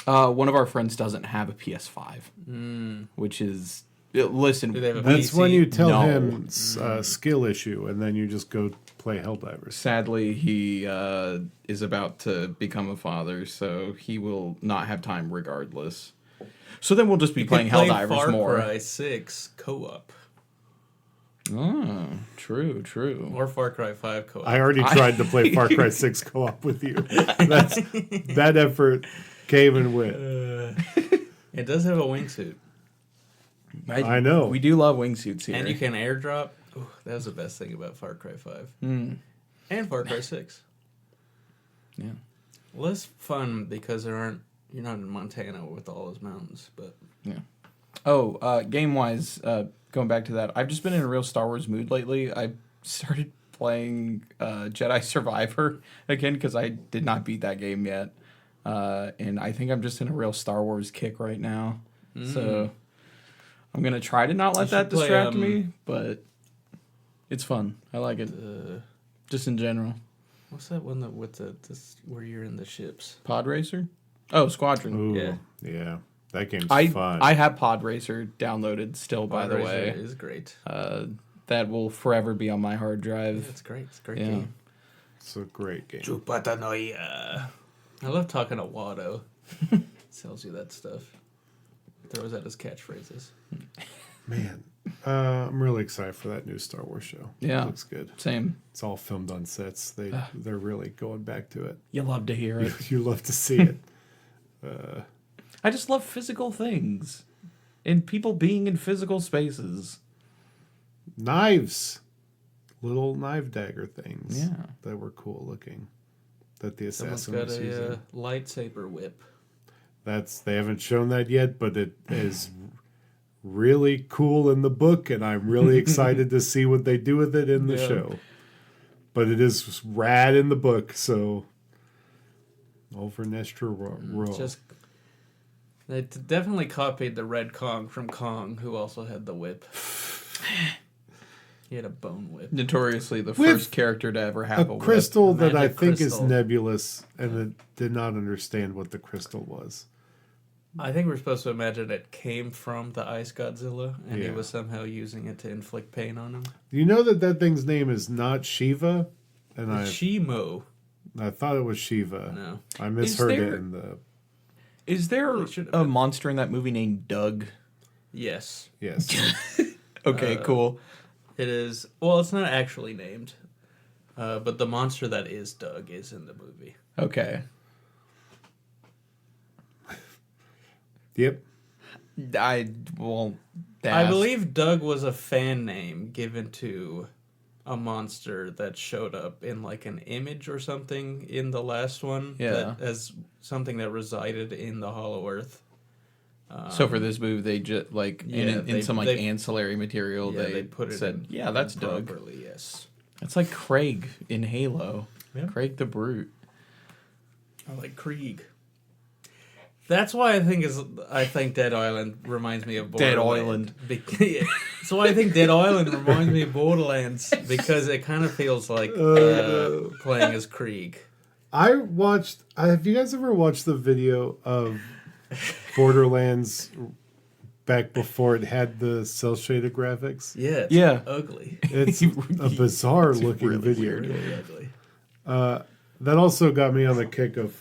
One of our friends doesn't have a PS5, which is listen. Do they have a That's PC? when you tell No. him skill issue, and then you just go play Helldivers. Sadly, he is about to become a father, so he will not have time regardless. So then we'll just be playing Play Helldivers Far more. Cry 6 co-op. Oh, true. Or Far Cry 5 co-op. I already tried to play Far Cry 6 co-op with you. That effort came and went. It does have a wingsuit. I know. We do love wingsuits here. And you can airdrop. Ooh, that was the best thing about Far Cry 5. And Far Cry 6. Yeah. Less fun because you're not in Montana with all those mountains, but Yeah. Oh, game-wise, going back to that, I've just been in a real Star Wars mood lately. I started playing Jedi Survivor again because I did not beat that game yet. And I think I'm just in a real Star Wars kick right now. So I'm going to try to not let that should play, distract me, but it's fun. I like it. Just in general. what's that one that with this where you're in the ships? Pod Racer? Oh, Squadron. Ooh, Yeah. yeah. That game's I fun. have Pod Racer downloaded still, by the way. It is great. That will forever be on my hard drive. It's great. It's a great Yeah. game. It's a great game. Chupatanoia. I love talking to Watto. Sells you that stuff. Throws out his catchphrases. Man, I'm really excited for that new Star Wars show. Yeah. It looks good. Same. It's all filmed on sets. They're really going back to it. You love to hear it. You love to see it. I just love physical things and people being in physical spaces. Knives, little knife dagger things. Yeah. That were cool looking. That the Someone's assassin got was using. a lightsaber whip. They haven't shown that yet, but it is really cool in the book, and I'm really excited to see what they do with it in the Yeah. show. But it is rad in the book, so over Nestor Roll. Just they definitely copied the Red Kong from Kong, who also had the whip. He had a bone whip. Notoriously the With first character to ever have a a whip. crystal A that I magic think crystal. is nebulous, and it did not understand what the crystal was. I think we're supposed to imagine it came from the Ice Godzilla, and he Yeah. was somehow using it to inflict pain on him. You know that thing's name is not Shiva, and It's Shimo. I thought it was Shiva. No. I misheard there- it in the Is there It should have a been. monster in that movie named Doug? Yes. yes. Okay, cool. It is. Well, it's not actually named. But the monster that is Doug is in the movie. Okay. Yep. I well. I believe Doug was a fan name given to a monster that showed up in like an image or something in the last one. Yeah. That, as something that resided in the Hollow Earth. So for this movie, they just like Yeah, in they- some like they- ancillary material, Yeah, they put it said, in, "Yeah, that's in Doug." properly, yes. It's like Craig in Halo. Yeah. Craig the Brute. I like Krieg. That's why I think Dead Island reminds me of Dead Borderlands. That's why I think Dead Island reminds me of Borderlands, because it kind of feels like playing as Krieg. Have you guys ever watched the video of Borderlands back before it had the cell shaded graphics? Yeah, it's Yeah. ugly. It's a bizarre looking really video. weird. Really ugly. That also got me on the kick of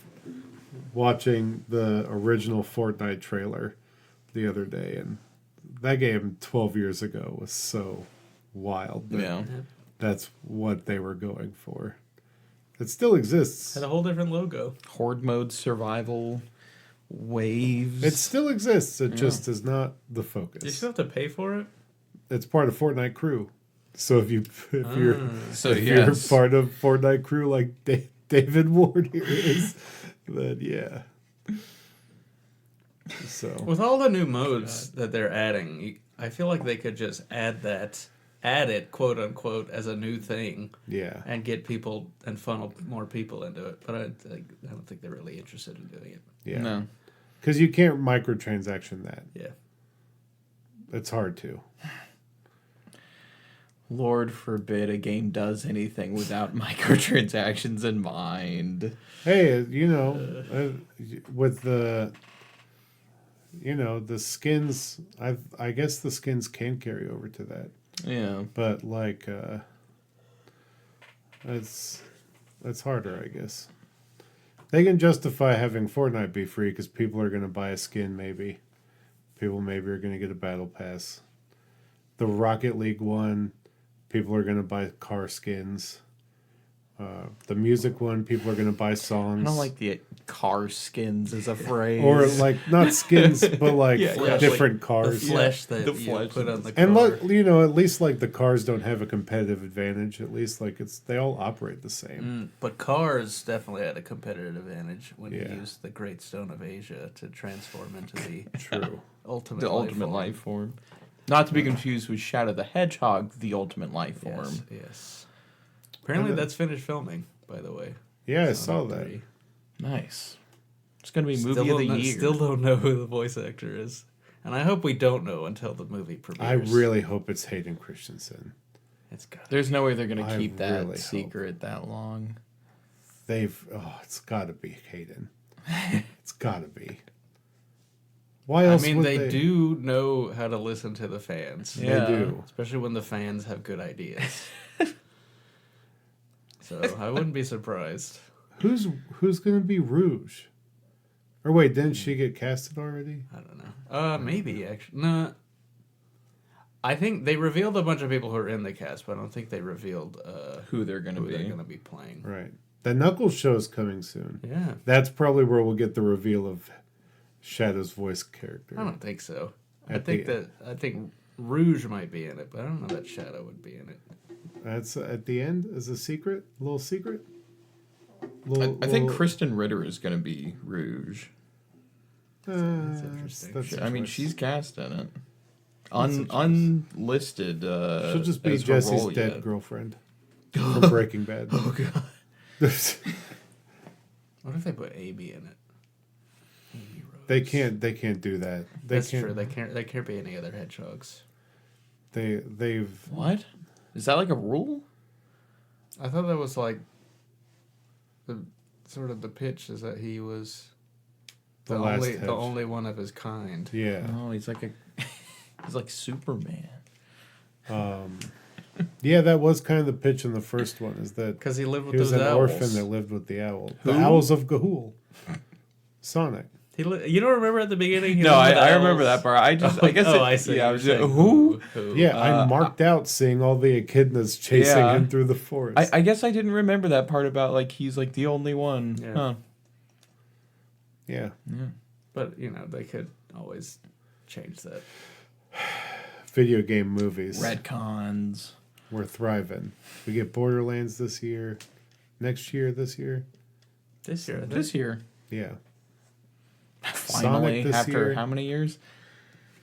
watching the original Fortnite trailer the other day, and that game 12 years ago was so wild. But Yeah. that's what they were going for. It still exists. Had a whole different logo. Horde mode, survival, waves. It still exists. It just is not the focus. You still have to pay for it? It's part of Fortnite crew. So if you're so if yes. you're part of Fortnite crew like David Ward here is, then yeah. So With all the new modes that they're adding, I feel like they could just add it, quote unquote, as a new thing yeah, and get people and funnel more people into it. But I don't think they're really interested in doing it. yeah. No. Because you can't microtransaction that. Yeah. It's hard to. Lord forbid a game does anything without microtransactions in mind. Hey, with the the skins, I guess the skins can carry over to that. Yeah. But like it's harder, I guess. They can justify having Fortnite be free because people are going to buy a skin, maybe. People maybe are going to get a battle pass. The Rocket League one, people are going to buy car skins. The music one, people are going to buy songs. I don't like the car skins as a phrase. Or like not skins, but like Yeah, different The cars. flesh Yeah, that the you flesh put on the car. And at least like the cars don't have a competitive advantage. At least like they all operate the same. But cars definitely had a competitive advantage when Yeah. you used the Great Stone of Asia to transform into the True. ultimate the ultimate life form. Not to be confused with Shadow the Hedgehog, the ultimate life form. Yes, yes. Apparently And that's finished filming, by the way. Yeah, I Sonic saw that. 3. Nice. It's going to be Still movie of the don't know- year. Still don't know who the voice actor is. And I hope we don't know until the movie premieres. I really hope it's Hayden Christensen. It's got There's no way they're going to I keep that really secret that long. It's got to be Hayden. It's got to be. Why I else mean, would they do know how to listen to the fans. They Yeah. do. Especially when the fans have good ideas. So I wouldn't be surprised. Who's going to be Rouge? Or wait, didn't she get casted already? I don't know. Maybe actually. No. I think they revealed a bunch of people who are in the cast, but I don't think they revealed Who they're going to who they're be. going to be playing. Right. The Knuckles show is coming soon. Yeah. That's probably where we'll get the reveal of Shadow's voice character. I don't think so. I At think the- I think Rouge might be in it, but I don't know that Shadow would be in it. That's at the end as a secret, a little secret. I think Kristen Ritter is going to be Rouge. That's interesting. I mean, choice. she's cast in it. That's a choice. Unlisted. She'll just be as her Jesse's role dead yet. girlfriend from Breaking Bad. Oh god. What if they put AB in it? AB Rose. They can't do that. They That's can't, true. They can't be any other hedgehogs. They've What? Is that like a rule? I thought that was like the sort of the pitch is that he was The last only hedge. the only one of his kind. yeah. Oh, he's like a he's like Superman. Yeah, that was kind of the pitch in the first one, is that Because he lived with he was those an owls. orphan that lived with the owl. Who? The owls of Gahul. Sonic. You don't remember at the beginning? he No, lived with I remember owls? that part. I just I guess it, I see. Yeah, I You're was saying who? Yeah, I marked out seeing all the echidnas chasing Yeah. him through the forest. I guess I didn't remember that part about like he's like the only one. Yeah. Huh. yeah. But they could always change that. Video game movies. Retcons. We're thriving. We get Borderlands this year. Next year, this year. This year, I think. This year. Yeah. Finally, this after year. how many years?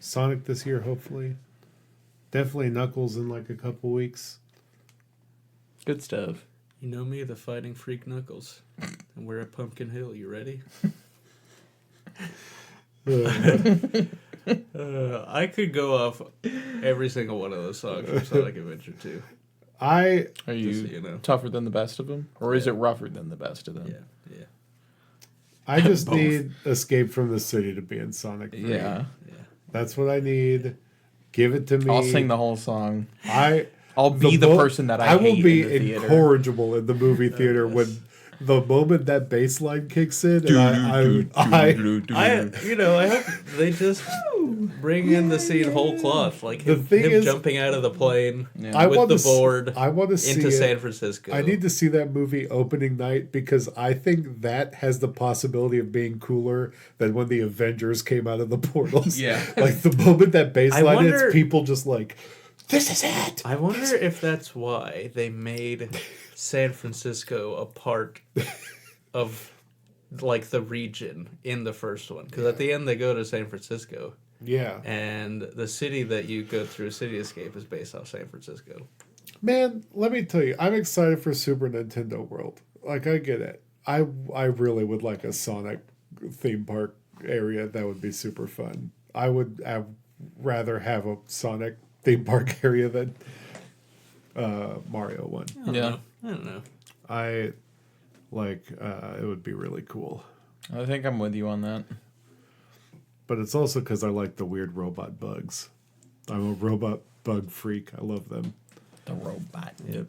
Sonic this year, hopefully. Definitely Knuckles in like a couple weeks. Good stuff. You know me, the fighting freak Knuckles, and we're at Pumpkin Hill. You ready? I could go off every single one of those songs from Sonic Adventure 2. I Are you, Just so you know. tougher than the best of them, or is it rougher than the best of them? Yeah, yeah, I just Both. need Escape from the City to be in Sonic 3. Yeah. yeah. That's what I need. Give it to me. I'll sing the whole song. I'll be the mo- person that I will hate be in the theater. incorrigible in the movie theater Yes. when the moment that bass line kicks in, and I I hope they just bring in the scene whole cloth, like The him, thing him is- jumping out of the plane Yeah. with the board I want to see into it. San Francisco. I need to see that movie opening night because I think that has the possibility of being cooler than when the Avengers came out of the portals. Yeah. Like the moment that bass I line wonder- hits, people just like, this is it. I wonder if that's why they made San Francisco a part of like the region in the first one, because at the end they go to San Francisco, Yeah. and the city that you go through, City Escape, is based off San Francisco. Man, let me tell you, I'm excited for Super Nintendo World. Like, I get it. I really would like a Sonic theme park area. That would be super fun. I would rather have a Sonic theme park area than Mario one. Yeah. I don't know. I like it would be really cool. I think I'm with you on that. But it's also because I like the weird robot bugs. I'm a robot bug freak. I love them. The robot. Yep.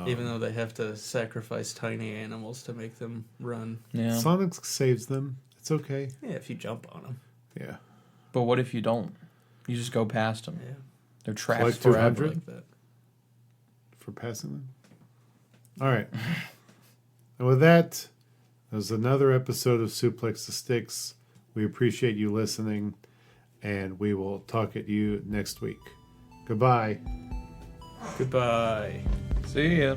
Even though they have to sacrifice tiny animals to make them run. Yeah. Sonic saves them. It's okay. Yeah, if you jump on them. Yeah. But what if you don't? You just go past them. Yeah, They're trapped Like forever. 200? like that. For passing them. All right. And with that, that was another episode of Suplex the Sticks. We appreciate you listening, and we will talk at you next week. Goodbye. Goodbye. See ya.